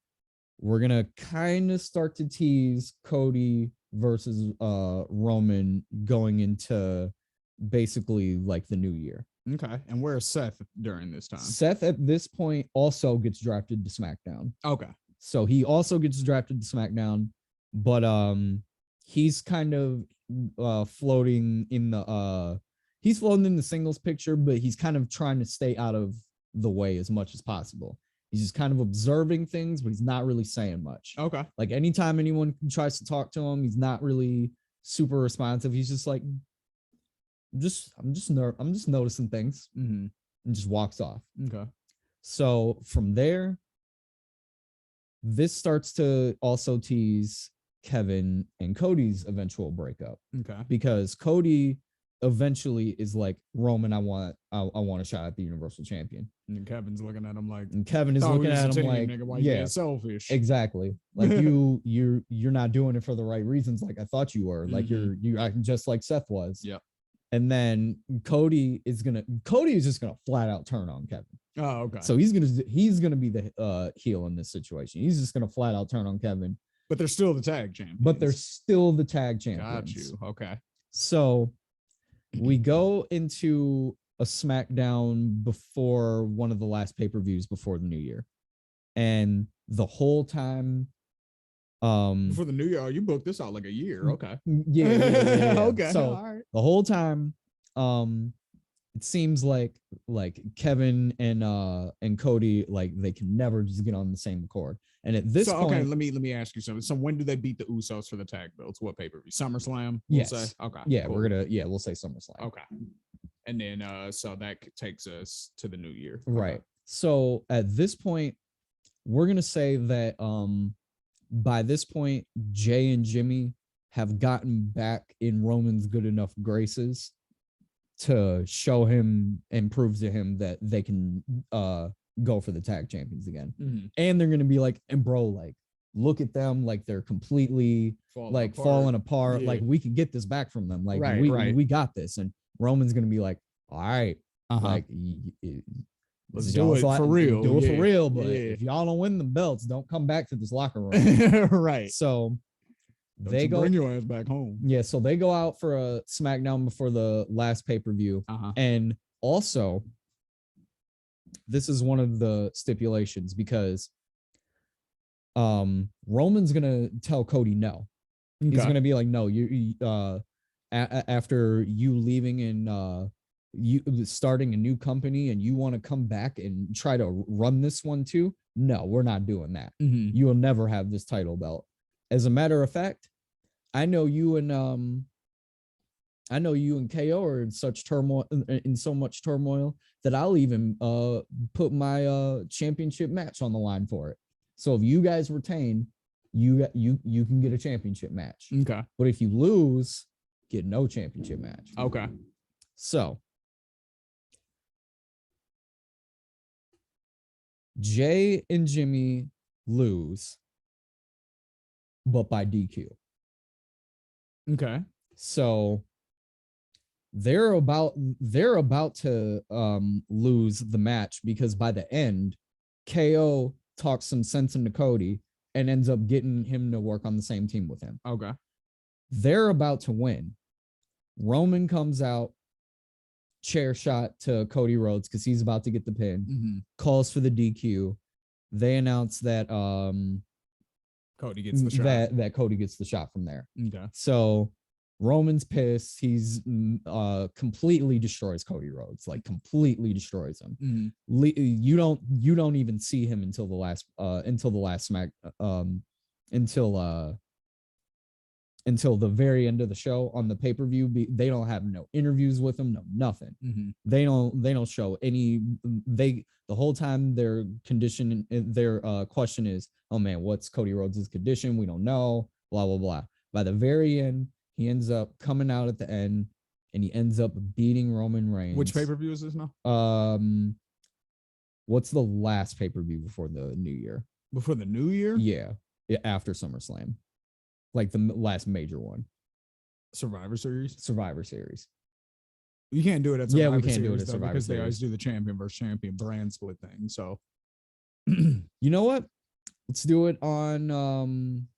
we're gonna kind of start to tease Cody versus Roman going into basically like the new year. Okay. And where's Seth during this time? Seth at this point also gets drafted to SmackDown. Okay. So he also gets drafted to SmackDown, but he's kind of floating in the singles picture, but he's kind of trying to stay out of the way as much as possible. He's just kind of observing things, but he's not really saying much. Okay. Like anytime anyone tries to talk to him, he's not really super responsive. He's just like, I'm just noticing things, and just walks off. Okay. So from there, this starts to also tease Kevin and Cody's eventual breakup, Okay. because Cody eventually is like, Roman, I want a shot at the Universal Champion. And Kevin's looking at him like, And Kevin is "Oh, looking we was at a him team, like, nigga. Why you yeah, being selfish." exactly. Like you're not doing it for the right reasons. Like I thought you were. Like you're acting just like Seth was. Yep. And then Cody is just gonna flat out turn on Kevin. Oh, okay. So he's gonna be the heel in this situation. He's just gonna flat out turn on Kevin. But they're still the tag champions. But they're still the tag champions. Got you. Okay. So we go into a SmackDown before one of the last pay-per-views before the new year. And the whole time, Before the new year, you booked this out like a year. Okay. yeah. Okay. So all right. the whole time, it seems like Kevin and Cody, like they can never just get on the same accord. And at this point, okay, let me ask you something. So when do they beat the Usos for the tag belts? What pay-per-view? SummerSlam? Yes. Say? Okay. yeah, cool. we'll say SummerSlam. Okay. And then so that takes us to the new year. Right. Okay. So at this point, we're gonna say that by this point, Jay and Jimmy have gotten back in Roman's good enough graces to show him and prove to him that they can go for the tag champions again. And they're gonna be like, and bro, like look at them, like they're completely falling apart. Yeah. Like we can get this back from them. Like Right, we got this. And Roman's gonna be like, all right, like let's do it for real. Do it Yeah. for real. But Yeah. if y'all don't win the belts, don't come back to this locker room. Right. So Don't they you go bring your ass back home. yeah, so they go out for a SmackDown before the last pay-per-view. And also, this is one of the stipulations because Roman's gonna tell Cody no. Okay. He's gonna be like, no, you after you leaving and you starting a new company and you want to come back and try to run this one too. No, we're not doing that. You will never have this title belt. As a matter of fact, I know you and I know you and KO are in such turmoil, in so much turmoil that I'll even put my championship match on the line for it. So if you guys retain, you can get a championship match. Okay. But if you lose, get no championship match. Okay. So Jay and Jimmy lose, but by DQ. Okay. So they're about to lose the match because by the end, KO talks some sense into Cody and ends up getting him to work on the same team with him. Okay. They're about to win. Roman comes out, chair shot to Cody Rhodes because he's about to get the pin, calls for the DQ. They announce that Cody gets the shot. That Cody gets the shot from there. Okay. So Roman's pissed. He's completely destroys Cody Rhodes, like completely destroys him. You don't even see him until the last until the very end of the show on the pay-per-view. They don't have no interviews with him, no nothing. They don't show any. The whole time their condition, their question is, oh man, what's Cody Rhodes' condition? We don't know. Blah blah blah. By the very end, he ends up coming out at the end, and he ends up beating Roman Reigns. Which pay-per-view is this now? What's the last pay-per-view before the new year? Before the new year? Yeah, after SummerSlam, like the last major one. Survivor Series. You can't do it at Survivor we can't Series, do it at though, Survivor because Series. they always do the champion versus champion brand split thing. So, you know what? Let's do it on.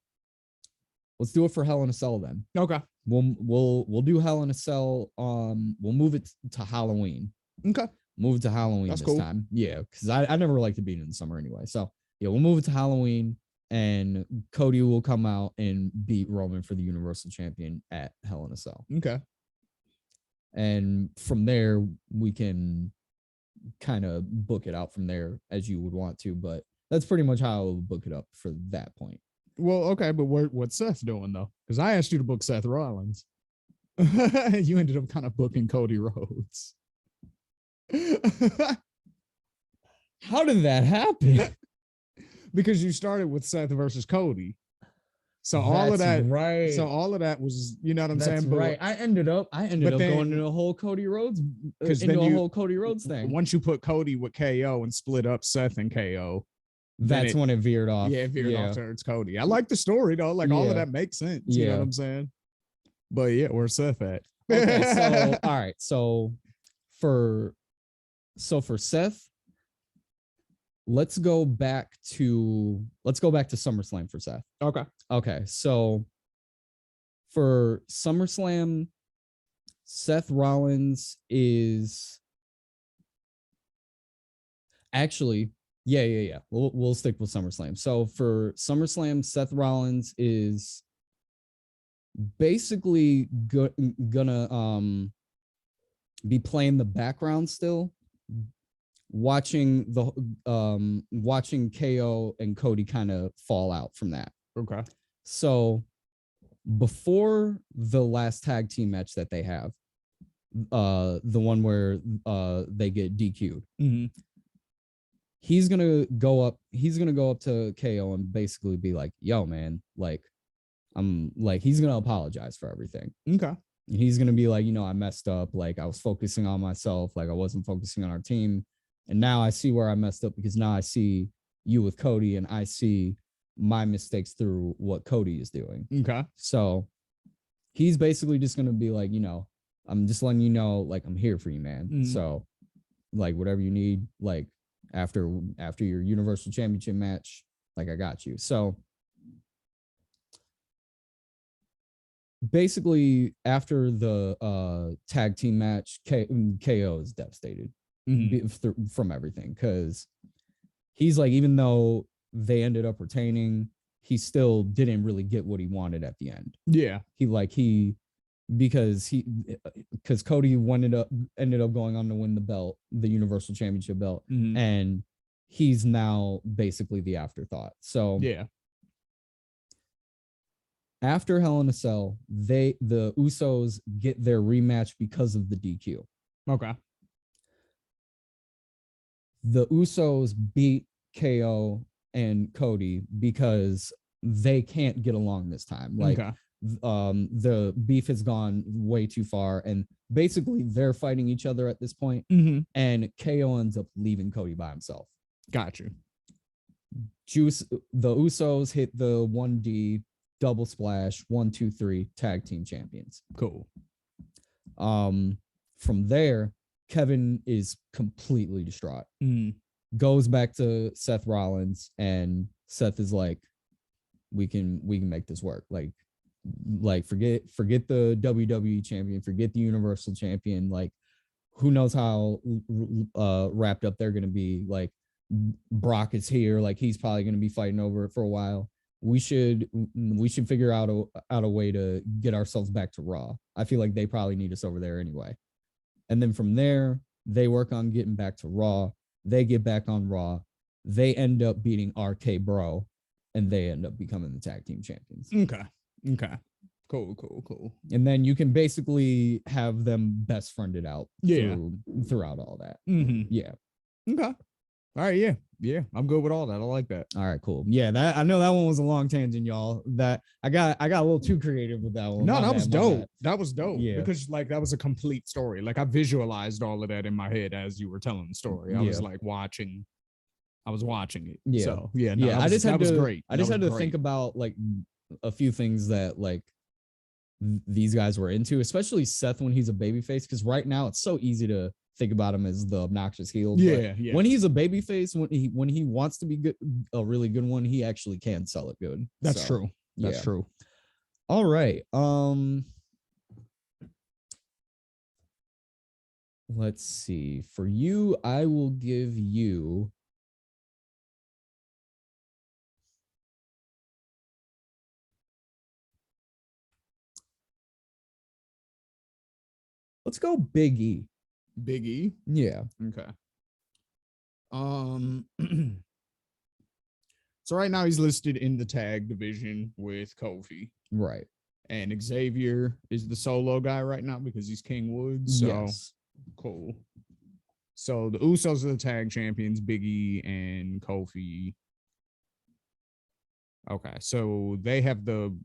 Let's do it for Hell in a Cell then. Okay. We'll do Hell in a Cell. We'll move it to Halloween. Okay. Move it to Halloween this time. Yeah, because I never like to beat it in the summer anyway. So yeah, we'll move it to Halloween, and Cody will come out and beat Roman for the Universal Champion at Hell in a Cell. Okay. And from there, we can kind of book it out from there as you would want to, but that's pretty much how I'll book it up for that point. Well, okay, but what's Seth doing though? Because I asked you to book Seth Rollins. You ended up kind of booking Cody Rhodes. How did that happen? Because you started with Seth versus Cody. So all of that, right. So all of that was, you know what I'm saying? But right. I ended up going into a whole Cody Rhodes, whole Cody Rhodes thing. Once you put Cody with KO and split up Seth and KO, that's when it veered off. Yeah, it veered off towards Cody. I like the story though. Like all of that makes sense. You know what I'm saying? But yeah, where's Seth at? Okay, so all right. So for Seth, let's go back to SummerSlam for Seth. Okay. So for SummerSlam, Seth Rollins is actually, yeah. We'll stick with SummerSlam. So for SummerSlam, Seth Rollins is basically gonna be playing the background still, watching KO and Cody kind of fall out from that. Okay. So before the last tag team match that they have, the one where they get DQ'd, he's gonna go up to KO and basically be like, yo man, like he's gonna apologize for everything. Okay. He's gonna be like, I messed up, like I was focusing on myself, like I wasn't focusing on our team. And now I see where I messed up, because now I see you with Cody and I see my mistakes through what Cody is doing. Okay. So he's basically just going to be like, I'm just letting you know, like, I'm here for you, man. So like whatever you need, like after your Universal Championship match, like I got you. So basically after the tag team match, KO is devastated. From everything, because he's like, even though they ended up retaining, he still didn't really get what he wanted at the end. Yeah, because Cody ended up going on to win the belt, the Universal Championship belt, and he's now basically the afterthought. So yeah, After Hell in a Cell, the Usos get their rematch because of the DQ. Okay. The Usos beat KO and Cody because they can't get along this time. Like, Okay. The beef has gone way too far, and basically they're fighting each other at this point, and KO ends up leaving Cody by himself. Got you. The Usos hit the 1D double splash, 1, 2, 3 tag team champions. Cool. From there, Kevin is completely distraught. Goes back to Seth Rollins, and Seth is like, we can make this work. Like forget the WWE champion, forget the Universal champion. Like, who knows how wrapped up they're gonna be. Like, Brock is here, like he's probably gonna be fighting over it for a while. We should figure out a way to get ourselves back to Raw. I feel like they probably need us over there anyway. And then from there, they work on getting back to Raw. They get back on Raw. They end up beating RK Bro, and they end up becoming the tag team champions. Okay. Cool. And then you can basically have them best friended out throughout all that. Yeah. Okay. All right. Yeah. I'm good with all that. I like that. All right, cool. Yeah, that I know that one was a long tangent, y'all. That I got a little too creative with that one. No, that was dope. That was dope. Yeah. Because like that was a complete story. Like I visualized all of that in my head as you were telling the story. I was like watching it. Yeah. So I just had to great. I just had to think about like a few things that like these guys were into, especially Seth when he's a babyface, because right now it's so easy to think about him as the obnoxious heel. Yeah. When he's a babyface, when he wants to be good, a really good one, he actually can sell it good. That's true. That's true. All right. Let's see. For you, I will give you let's go Big E. Big E. Yeah. Okay. So right now he's listed in the tag division with Kofi. Right. And Xavier is the solo guy right now because he's King Woods. So Yes. Cool. So the Usos are the tag champions, Big E and Kofi. Okay. So they have the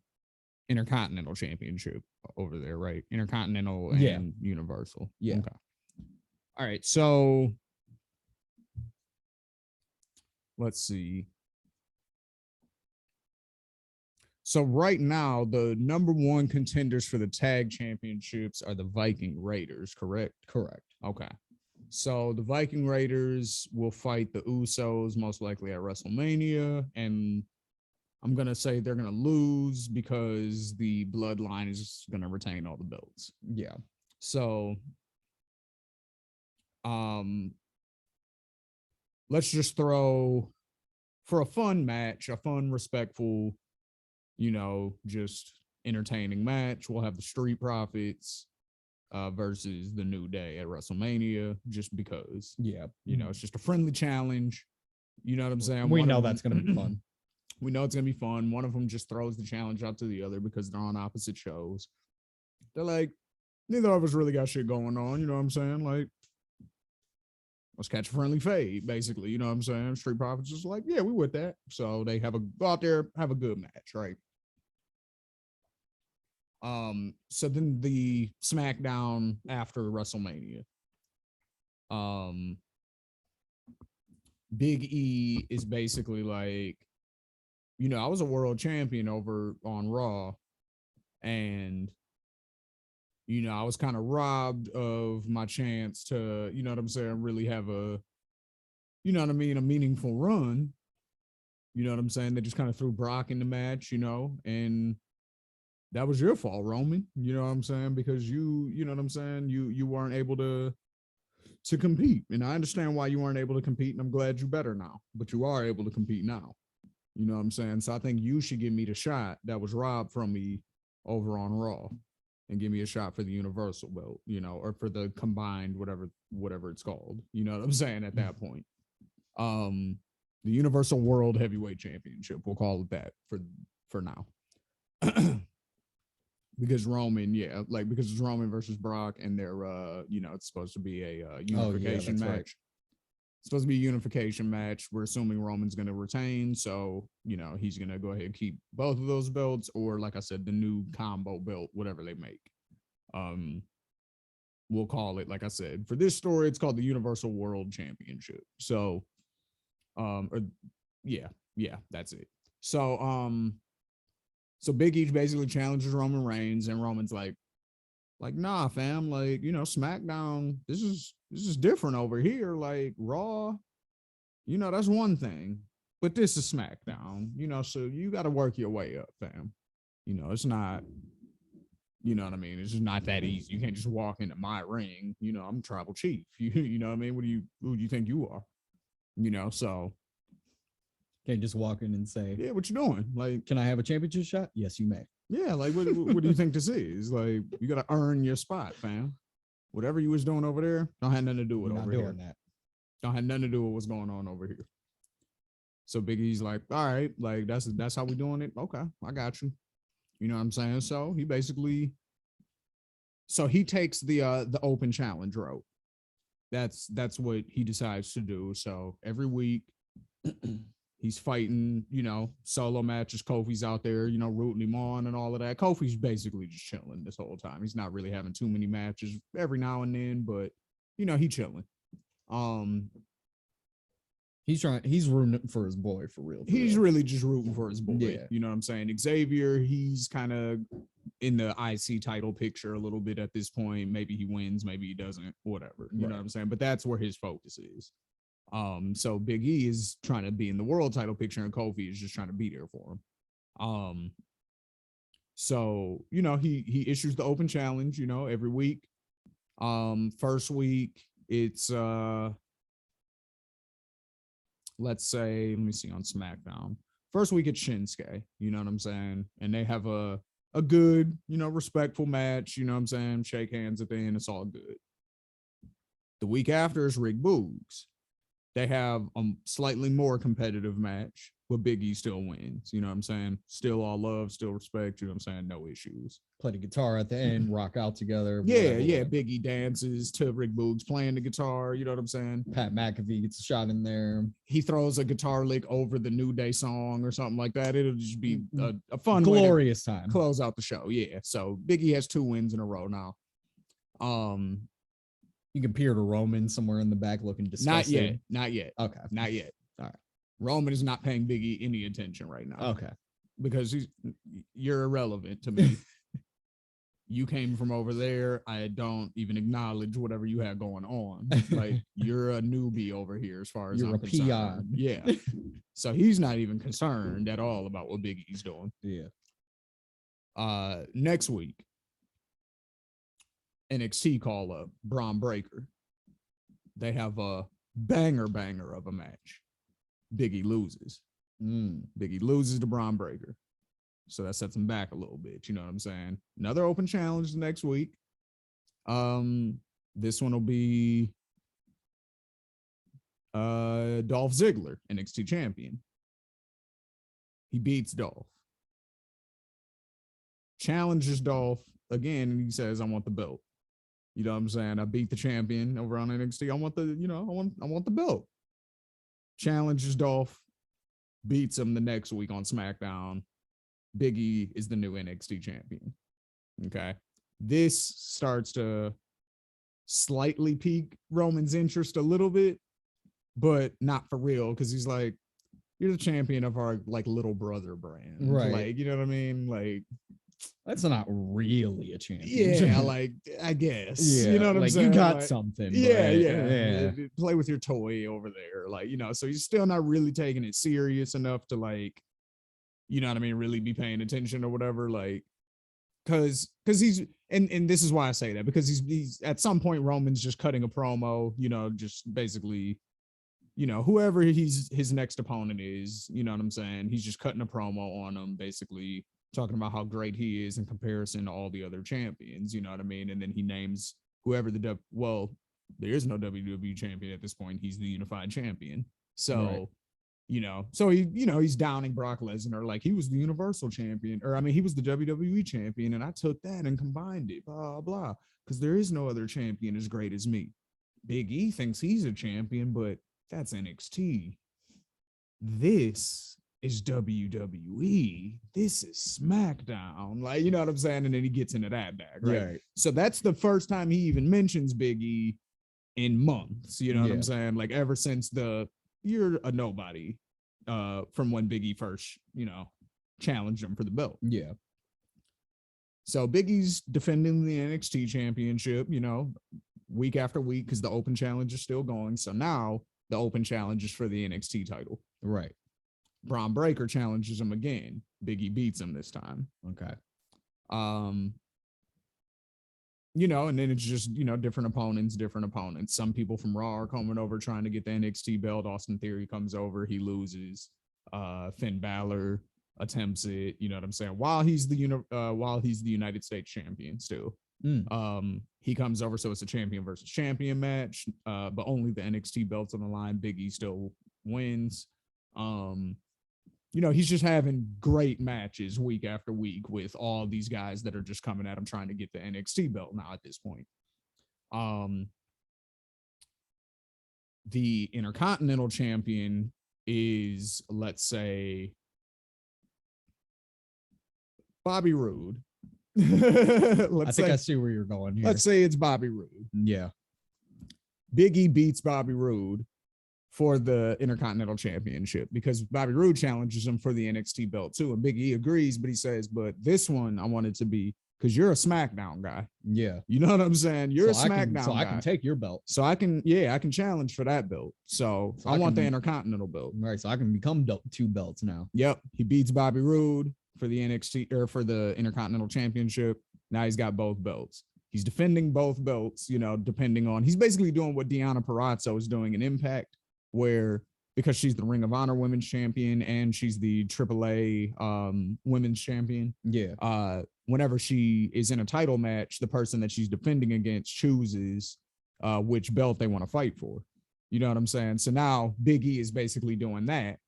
Intercontinental Championship over there, right? Intercontinental and Universal. Yeah. Okay. All right. So let's see. So right now, the number one contenders for the tag championships are the Viking Raiders, correct? Correct. Okay. So the Viking Raiders will fight the Usos most likely at WrestleMania, and I'm going to say they're going to lose because the Bloodline is going to retain all the belts. Yeah. So let's just throw for a fun match, a fun, respectful, just entertaining match. We'll have the Street Profits versus the New Day at WrestleMania, just because. Yeah. It's just a friendly challenge. You know what I'm saying? We know that's going to be fun. We know it's going to be fun. One of them just throws the challenge out to the other because they're on opposite shows. They're like, neither of us really got shit going on. You know what I'm saying? Like, let's catch a friendly fade, basically. You know what I'm saying? Street Profits is like, yeah, we with that. So they go out there, have a good match, right? So then the SmackDown after WrestleMania. Big E is basically like, I was a world champion over on Raw, and I was kind of robbed of my chance to, you know what I'm saying, really have a, a meaningful run. You know what I'm saying? They just kind of threw Brock in the match, and that was your fault, Roman. You know what I'm saying? Because you know what I'm saying? You weren't able to compete. And I understand why you weren't able to compete, and I'm glad you're better now. But you are able to compete now. You know what I'm saying? So I think you should give me the shot that was robbed from me over on Raw, and give me a shot for the Universal belt, or for the combined whatever it's called. You know what I'm saying at that point? The Universal World Heavyweight Championship, we'll call it that for now. because Roman, yeah, like because it's Roman versus Brock, and they're it's supposed to be a unification match. right. It's supposed to be a unification match. We're assuming Roman's going to retain, so he's going to go ahead and keep both of those belts, or like I said, the new combo belt, whatever they make. We'll call it, like I said, for this story, it's called the Universal World Championship. So, that's it. So Big E basically challenges Roman Reigns, and Roman's like, nah, fam, like, SmackDown, this is different over here. Like Raw, that's one thing, but this is SmackDown, so you got to work your way up, fam. It's not, you know what I mean? It's just not that easy. You can't just walk into my ring. I'm tribal chief. You know what I mean? Who do you think you are? So Can't just walk in and say, yeah, what you doing? Like, can I have a championship shot? Yes, you may. Yeah, like what do you think this is? Like, you gotta earn your spot, fam. Whatever you was doing over there, don't have nothing to do with You're over not here. doing that. Don't have nothing to do with what's going on over here. So Big E's like, all right, like that's how we doing it. Okay, I got you. You know what I'm saying? So he basically, he takes the open challenge route. That's what he decides to do. So every week he's fighting, solo matches. Kofi's out there, rooting him on and all of that. Kofi's basically just chilling this whole time. He's not really having too many matches every now and then, but he chilling. He's rooting for his boy for real. He's really just rooting for his boy. Yeah. You know what I'm saying? Xavier, he's kind of in the IC title picture a little bit at this point. Maybe he wins, maybe he doesn't, whatever. You know what I'm saying? But that's where his focus is. So Big E is trying to be in the world title picture, and Kofi is just trying to be there for him. So he issues the open challenge, every week. First week it's let me see on SmackDown. First week it's Shinsuke, you know what I'm saying? And they have a good, respectful match, you know what I'm saying? Shake hands at the end, it's all good. The week after is Rick Boogs. They have a slightly more competitive match, but Big E still wins. You know what I'm saying? Still all love, still respect. You know what I'm saying? No issues. Play the guitar at the end, rock out together. Yeah. Big E dances to Rick Boogs playing the guitar. You know what I'm saying? Pat McAfee gets a shot in there. He throws a guitar lick over the New Day song or something like that. It'll just be a fun, glorious time. Close out the show. Yeah. So Big E has 2 wins in a row now. You can peer to Roman somewhere in the back looking disgusted. Not yet. Okay. Not yet. All right. Roman is not paying Big E any attention right now. Okay. Because you're irrelevant to me. You came from over there. I don't even acknowledge whatever you had going on. Like, you're a newbie over here as far as you're I'm a concerned. peon. Yeah. So he's not even concerned at all about what Big E's doing. Yeah. Next week, NXT call up Braun Breaker. They have a banger of a match. Biggie loses. Biggie loses to Braun Breaker. So that sets him back a little bit. You know what I'm saying? Another open challenge next week. This one will be Dolph Ziggler, NXT champion. He beats Dolph. Challenges Dolph again, and he says, I want the belt. You know what I'm saying? I beat the champion over on NXT. I want I want the belt. Challenges Dolph, beats him the next week on SmackDown. Big E is the new NXT champion. Okay. This starts to slightly pique Roman's interest a little bit, but not for real, because he's like, you're the champion of our like little brother brand. Right. Like, you know what I mean? Like, that's not really a championship. Yeah, like, I guess. Yeah, you know what I'm saying? You got like, something. Yeah. Play with your toy over there. Like, so he's still not really taking it serious enough to, like, you know what I mean, really be paying attention or whatever. Like, because he's, and this is why I say that, because he's at some point, Roman's just cutting a promo, just basically, whoever his next opponent is, you know what I'm saying? He's just cutting a promo on him, basically talking about how great he is in comparison to all the other champions, you know what I mean? And then he names whoever there is no WWE champion at this point. He's the unified champion. So So he's downing Brock Lesnar like he was the Universal Champion, or I mean, he was the WWE Champion, and I took that and combined it, blah blah, because there is no other champion as great as me. Big E thinks he's a champion, but that's NXT. This is WWE. This is SmackDown. Like, you know what I'm saying? And then he gets into that bag, right? Right. So that's the first time he even mentions Big E in months. You know what I'm saying? Like ever since you're a nobody from when Big E first, challenged him for the belt. Yeah. So Big E's defending the NXT championship, week after week, because the open challenge is still going. So now the open challenge is for the NXT title. Right. Braun Breaker challenges him again. Big E beats him this time. Okay. And then it's just, different opponents. Some people from Raw are coming over trying to get the NXT belt. Austin Theory comes over, he loses. Finn Balor attempts it, you know what I'm saying? While he's the United States champion still. He comes over, so it's a champion versus champion match, but only the NXT belt's on the line. Big E still wins. He's just having great matches week after week with all these guys that are just coming at him trying to get the NXT belt now at this point. The Intercontinental Champion is, let's say, Bobby Roode. I think I see where you're going here. Let's say it's Bobby Roode. Yeah. Big E beats Bobby Roode for the Intercontinental Championship because Bobby Roode challenges him for the NXT belt too. And Big E agrees, but he says, but this one I want it to be because you're a SmackDown guy. Yeah. You know what I'm saying? You're a SmackDown guy. So I can take your belt. So I can challenge for that belt. So I want the Intercontinental belt. Right. So I can become two belts now. Yep. He beats Bobby Roode for the NXT or for the Intercontinental Championship. Now he's got both belts. He's defending both belts, depending on, he's basically doing what Deonna Purrazzo is doing in Impact, where because she's the Ring of Honor Women's Champion and she's the AAA Women's Champion. Yeah. Whenever she is in a title match, the person that she's defending against chooses which belt they want to fight for. You know what I'm saying? So now Big E is basically doing that.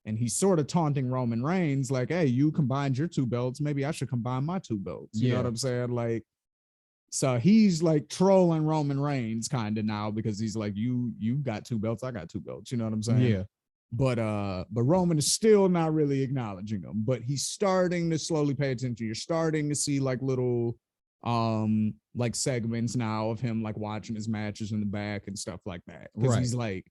And he's sort of taunting Roman Reigns like, hey, you combined your two belts. Maybe I should combine my two belts. You know what I'm saying? Like, so he's like trolling Roman Reigns kind of now because he's like, you got two belts. I got two belts. You know what I'm saying? Yeah. But Roman is still not really acknowledging him, but he's starting to slowly pay attention. You're starting to see like little like segments now of him like watching his matches in the back and stuff like that. Because he's like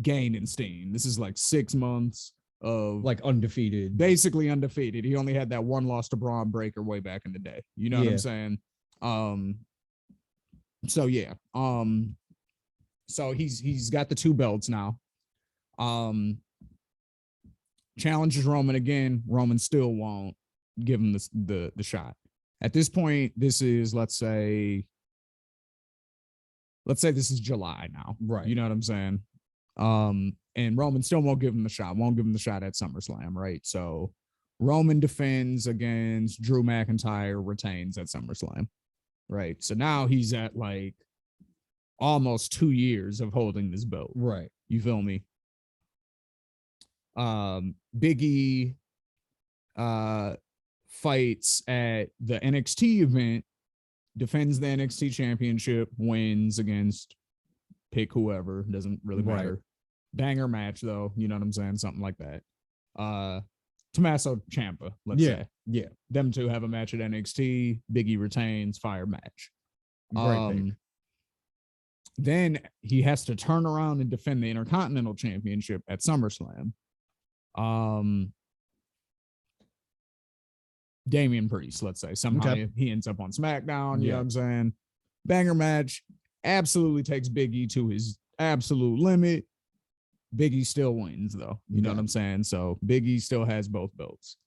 gaining steam. This is like 6 months of like undefeated, basically undefeated. He only had that one loss to Braun Breaker way back in the day. You know what I'm saying? So yeah. So he's got the two belts now. Challenges Roman again. Roman still won't give him the shot. At this point, this is let's say this is July now. Right. You know what I'm saying? And Roman still won't give him the shot. Won't give him the shot at SummerSlam, right? So Roman defends against Drew McIntyre, retains at SummerSlam, right? So now he's at like almost 2 years of holding this belt. Right. You feel me? Big E fights at the NXT event, defends the NXT championship, wins against pick whoever, doesn't really matter. Right. Banger match though, you know what I'm saying? Something like that. Tommaso Ciampa, let's say. Yeah. Them two have a match at NXT. Big E retains, fire match. Then he has to turn around and defend the Intercontinental Championship at SummerSlam. Damian Priest, let's say. Somehow he ends up on SmackDown, you know what I'm saying? Banger match, absolutely takes Big E to his absolute limit. Big E still wins, though. You know what I'm saying? So Big E still has both belts.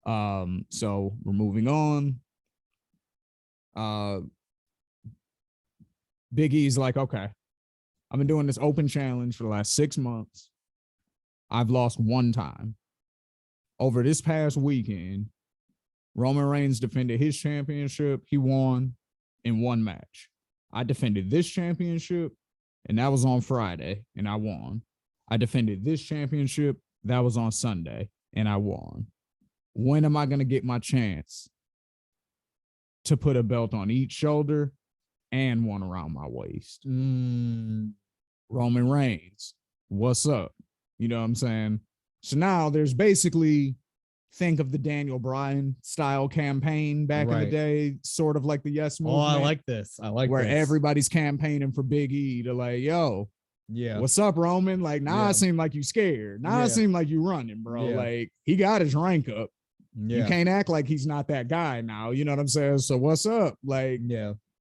So we're moving on. Big E's like, okay, I've been doing this open challenge for the last 6 months. I've lost one time. Over this past weekend, Roman Reigns defended his championship. He won in one match. I defended this championship, and that was on Friday, and I won. I defended this championship. That was on Sunday, and I won. When am I going to get my chance to put a belt on each shoulder and one around my waist? Roman Reigns, what's up? You know what I'm saying? So now there's basically, think of the Daniel Bryan style campaign back in the day, sort of like the Yes Movement. Oh, I like this. I like where this. everybody's campaigning for Big E to like, yo, yeah, what's up, Roman? Like, now it seemed like you scared. Now it seemed like you running, bro. Yeah. Like, he got his rank up. Yeah. You can't act like he's not that guy now. You know what I'm saying? So what's up? Like,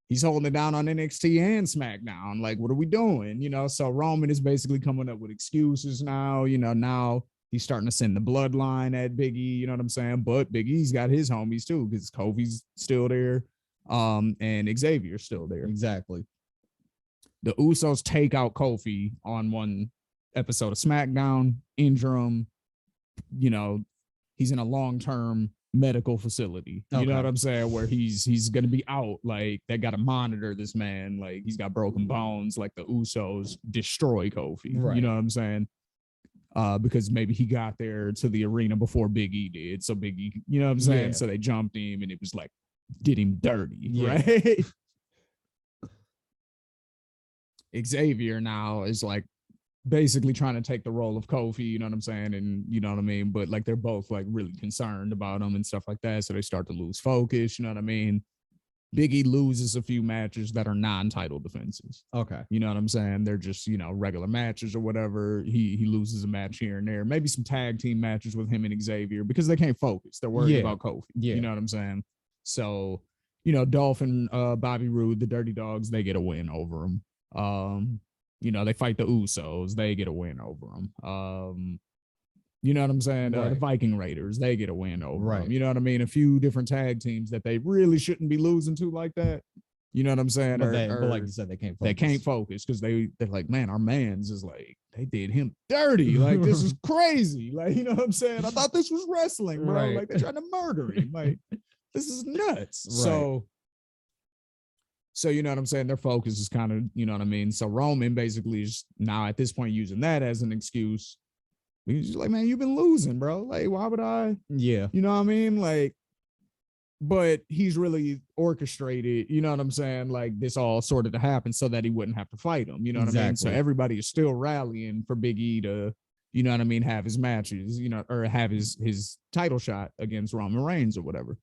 he's holding it down on NXT and SmackDown. Like, what are we doing? You know, so Roman is basically coming up with excuses now. You know, now he's starting to send the bloodline at Big E. You know what I'm saying? But Big E's got his homies too, because Kofi's still there, and Xavier's still there. Exactly. The Usos take out Kofi on one episode of SmackDown, injure him. You know, he's in a long-term medical facility. You know what I'm saying? Where he's gonna be out. Like, they gotta monitor this man. Like, he's got broken bones. Like, the Usos destroy Kofi. Right. You know what I'm saying? Because maybe he got there to the arena before Big E did. So Big E, you know what I'm saying? So they jumped him, and it was like, did him dirty, right? Xavier now is like basically trying to take the role of Kofi, you know what I'm saying? And you know what I mean? But like, they're both like really concerned about him and stuff like that. So they start to lose focus, you know what I mean? Big E loses a few matches that are non-title defenses. Okay. You know what I'm saying? They're just, you know, regular matches or whatever. He loses a match here and there. Maybe some tag team matches with him and Xavier because they can't focus. They're worried about Kofi. You know what I'm saying? So, you know, Dolph and Bobby Roode, the Dirty Dogs, they get a win over him. You know, they fight the Usos, they get a win over them. You know what I'm saying? The Viking Raiders, they get a win over them. You know what I mean? A few different tag teams that they really shouldn't be losing to like that. You know what I'm saying? But like you said, they can't focus. They can't focus because they're like, man, our man's is like, they did him dirty. Like, this is crazy. Like, you know what I'm saying? I thought this was wrestling, bro. Like, they're trying to murder him. Like, this is nuts. So, you know what I'm saying? Their focus is kind of, you know what I mean? So Roman basically is now at this point using that as an excuse. He's just like, man, you've been losing, bro. Like, why would I? Yeah. You know what I mean? Like, but he's really orchestrated, you know what I'm saying? Like, this all sort of to happen so that he wouldn't have to fight him. You know what I mean? So everybody is still rallying for Big E to, you know what I mean, have his matches, you know, or have his title shot against Roman Reigns or whatever.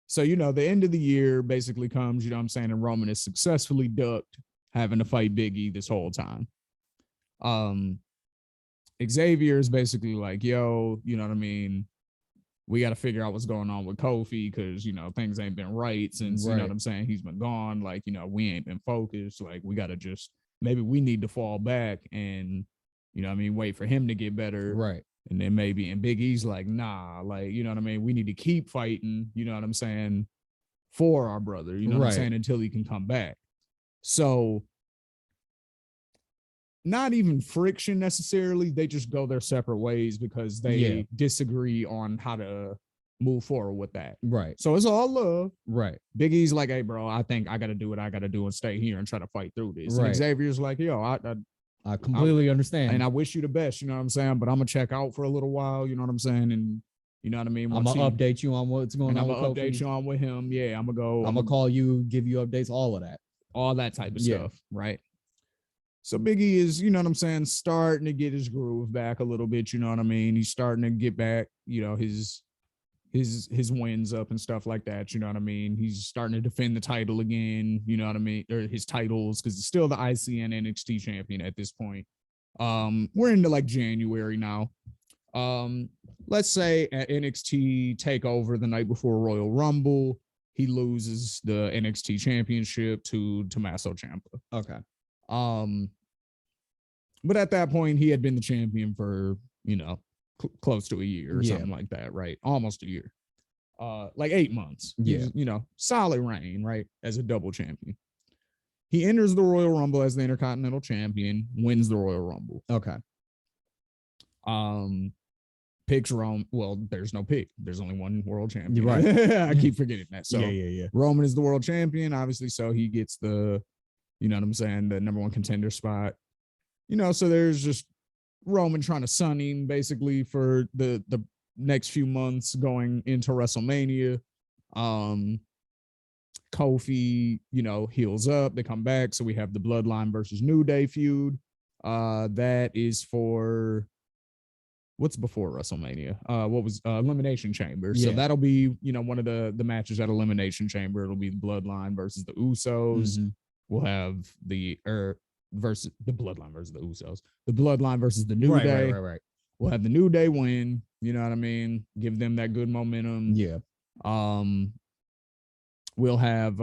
So, you know, the end of the year basically comes, you know what I'm saying, and Roman is successfully ducked having to fight Big E this whole time. Xavier is basically like, yo, you know what I mean? We got to figure out what's going on with Kofi because, you know, things ain't been right since, you know what I'm saying, he's been gone. Like, you know, we ain't been focused. Like, we got to just, maybe we need to fall back and, you know what I mean, wait for him to get better. Right. And then maybe, and Big E's like, nah, like, you know what I mean? We need to keep fighting, you know what I'm saying, for our brother, you know what I'm saying, until he can come back. So, not even friction necessarily. They just go their separate ways because they disagree on how to move forward with that. Right. So it's all love. Right. Big E's like, hey, bro, I think I got to do what I got to do and stay here and try to fight through this. Right. And Xavier's like, yo, I completely understand. And I wish you the best, you know what I'm saying? But I'm going to check out for a little while, you know what I'm saying? And you know what I mean? I'm going to update you on what's going on. I'm going to update you on with him. Yeah, I'm going to call you, give you updates, all of that. All that type of stuff, right? So Big E is, you know what I'm saying, starting to get his groove back a little bit, you know what I mean? He's starting to get back, you know, his wins up and stuff like that, you know what I mean? He's starting to defend the title again, you know what I mean? Or his titles, because he's still the IC and NXT champion at this point. We're into like January now. Let's say at NXT TakeOver the night before Royal Rumble, he loses the NXT championship to Tommaso Ciampa. Okay. But at that point, he had been the champion for, you know, close to a year or something like that, right? Almost a year. Like 8 months. Yeah. You know, solid reign, right? As a double champion. He enters the Royal Rumble as the Intercontinental Champion, wins the Royal Rumble. Okay. Picks Roman. Well, there's no pick. There's only one world champion. Right. I keep forgetting that. So Roman is the world champion, obviously. So he gets the, you know what I'm saying, the number one contender spot. So there's just Roman trying to sun him basically for the next few months going into WrestleMania. Kofi, heals up. They come back. So we have the Bloodline versus New Day feud. That is for what's before WrestleMania? What was Elimination Chamber? Yeah. So that'll be, one of the matches at Elimination Chamber. It'll be the Bloodline versus the Usos. Mhm. We'll have the versus the Bloodline versus the Usos. The Bloodline versus the New Day. Right. We'll have the New Day win. You know what I mean? Give them that good momentum. Yeah. We'll have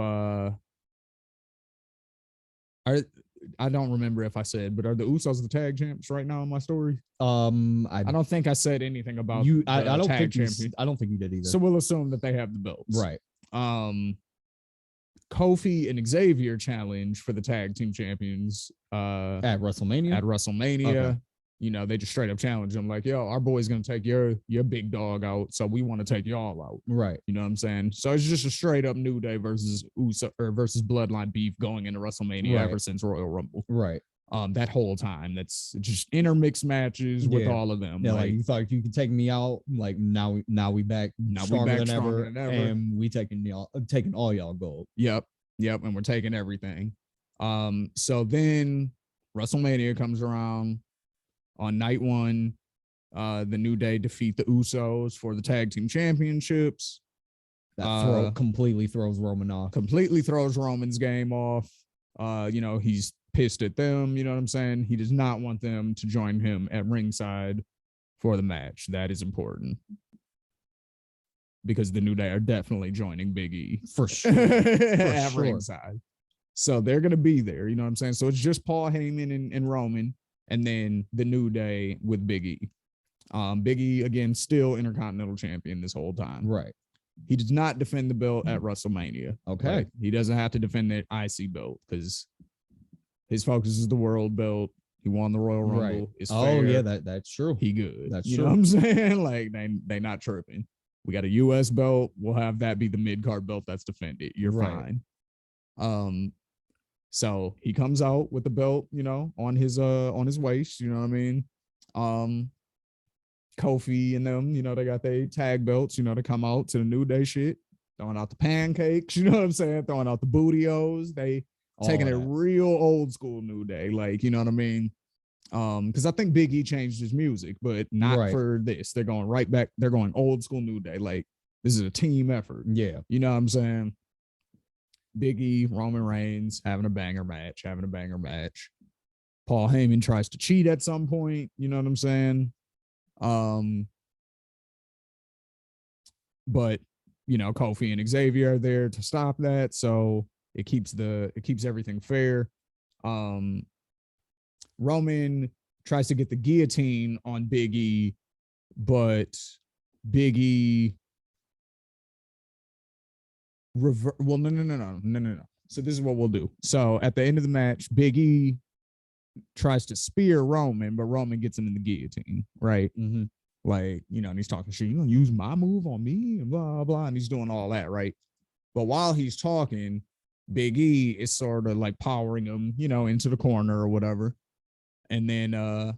I don't remember if I said, but are the Usos the tag champs right now in my story? I don't think I said anything about you. the I don't tag think you. champion. I don't think you did either. So we'll assume that they have the belts. Right. Kofi and Xavier challenge for the tag team champions At WrestleMania. Okay. They just straight up challenge them like, yo, our boy's gonna take your big dog out, so we want to take y'all out. Right. You know what I'm saying? So it's just a straight up New Day versus versus Bloodline beef going into WrestleMania ever since Royal Rumble. Right. That whole time, that's just intermixed matches with all of them. Yeah, like you thought you could take me out. Like now we back stronger than ever, and we taking all y'all gold. Yep, and we're taking everything. So then WrestleMania comes around. On night one, the New Day defeat the Usos for the tag team championships. That completely throws Roman off. Completely throws Roman's game off. He's pissed at them. You know what I'm saying? He does not want them to join him at ringside for the match. That is important. Because the New Day are definitely joining Big E. For sure. At ringside. So they're going to be there. You know what I'm saying? So it's just Paul Heyman and Roman. And then the New Day with Big E. Big E, again, still Intercontinental Champion this whole time. Right. He does not defend the belt at WrestleMania. Okay. Right? He doesn't have to defend the IC belt because his focus is the world belt. He won the Royal Rumble. Right. It's fair. Yeah, that's true. He good. That's you true. know what I'm saying? Like they not tripping. We got a US belt. We'll have that be the mid-card belt that's defended. You're fine. So he comes out with the belt, on his waist, you know what I mean? Kofi and them, they got their tag belts, to come out to the New Day shit, throwing out the pancakes, you know what I'm saying? Throwing out the bootios. They taking it real old school New Day, like, you know what I mean? Because I think Big E changed his music, but not for this. They're going right back. They're going old school New Day. Like, this is a team effort. Yeah. You know what I'm saying? Big E, Roman Reigns having a banger match. Paul Heyman tries to cheat at some point. You know what I'm saying? But Kofi and Xavier are there to stop that, so it keeps everything fair. Roman tries to get the guillotine on Big E, but Big E no. So this is what we'll do. So at the end of the match, Big E tries to spear Roman, but Roman gets him in the guillotine, right? Mm-hmm. Like, and he's talking shit. You gonna use my move on me and blah blah, and he's doing all that, right? But while he's talking, Big E is sort of like powering him, into the corner or whatever, and then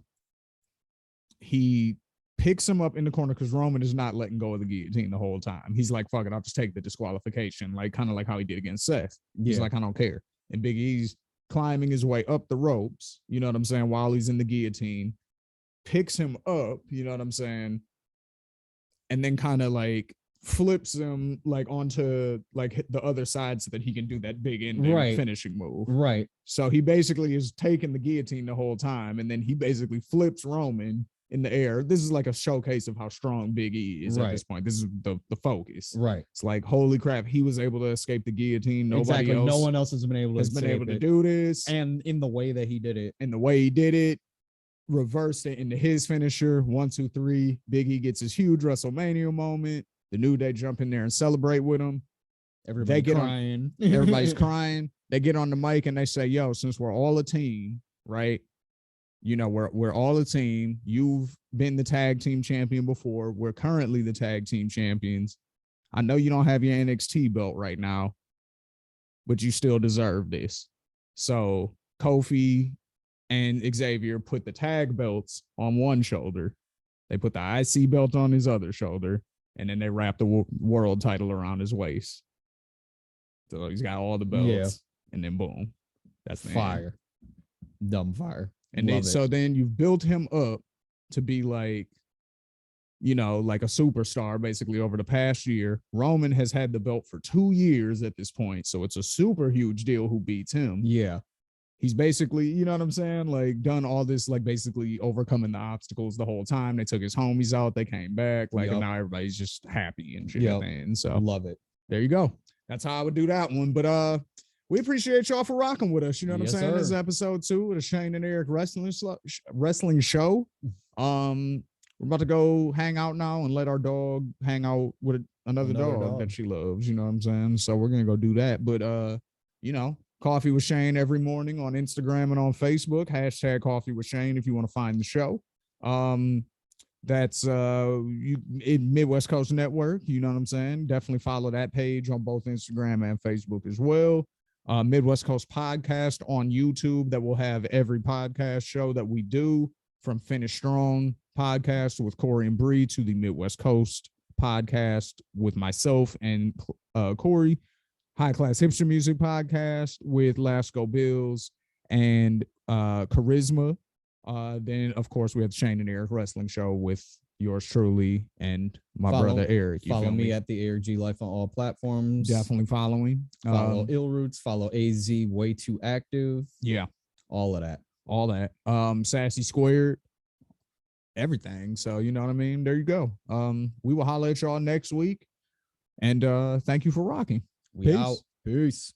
he picks him up in the corner because Roman is not letting go of the guillotine the whole time. He's like, fuck it, I'll just take the disqualification, like kind of like how he did against Seth. He's like, I don't care. And Big E's climbing his way up the ropes, you know what I'm saying, while he's in the guillotine, picks him up, you know what I'm saying, and then kind of like flips him like onto like the other side so that he can do that big ending finishing move. Right. So he basically is taking the guillotine the whole time, and then he basically flips Roman in the air. This is like a showcase of how strong Big E is at this point. This is the focus. Right. It's like, holy crap, he was able to escape the guillotine. Nobody else. No one else has been able to do this. And in the way that he did it. Reversed it into his finisher. 1, 2, 3. Big E gets his huge WrestleMania moment. The New Day jump in there and celebrate with him. Everybody's crying. Everybody's crying. They get on the mic and they say, yo, since we're all a team, right? We're all a team. You've been the tag team champion before. We're currently the tag team champions. I know you don't have your NXT belt right now, but you still deserve this. So Kofi and Xavier put the tag belts on one shoulder. They put the IC belt on his other shoulder, and then they wrapped the world title around his waist. So he's got all the belts, and then boom, that's the fire, end. dumb fire. And then, so then you've built him up to be like, you know, like a superstar basically over the past year. Roman has had the belt for 2 years at this point, so it's a super huge deal who beats him. Yeah. He's basically, you know what I'm saying? Like done all this, like basically overcoming the obstacles the whole time. They took his homies out, they came back, like and now everybody's just happy and shit. Man. So love it. There you go. That's how I would do that one. But we appreciate y'all for rocking with us. You know what I'm saying? Sir. This is episode 2 of the Shane and Eric wrestling show. We're about to go hang out now and let our dog hang out with another dog that she loves. You know what I'm saying? So we're gonna go do that. But you know, Coffee with Shane every morning on Instagram and on Facebook. # Coffee with Shane if you want to find the show. That's Midwest Coast Network. You know what I'm saying? Definitely follow that page on both Instagram and Facebook as well. Midwest Coast Podcast on YouTube that will have every podcast show that we do, from Finish Strong podcast with Corey and Bree to the Midwest Coast podcast with myself and Corey, High Class Hipster Music podcast with Lasco Bills and Charisma. Then, of course, we have Shane and Eric Wrestling Show with yours truly and my brother Eric. Follow me at the Eric G Life on all platforms. Definitely following. Follow Ill Roots. Follow AZ Way Too Active. Yeah, all of that. All that. Sassy Squared. Everything. So you know what I mean? There you go. We will holler at y'all next week. And thank you for rocking. We out. Peace.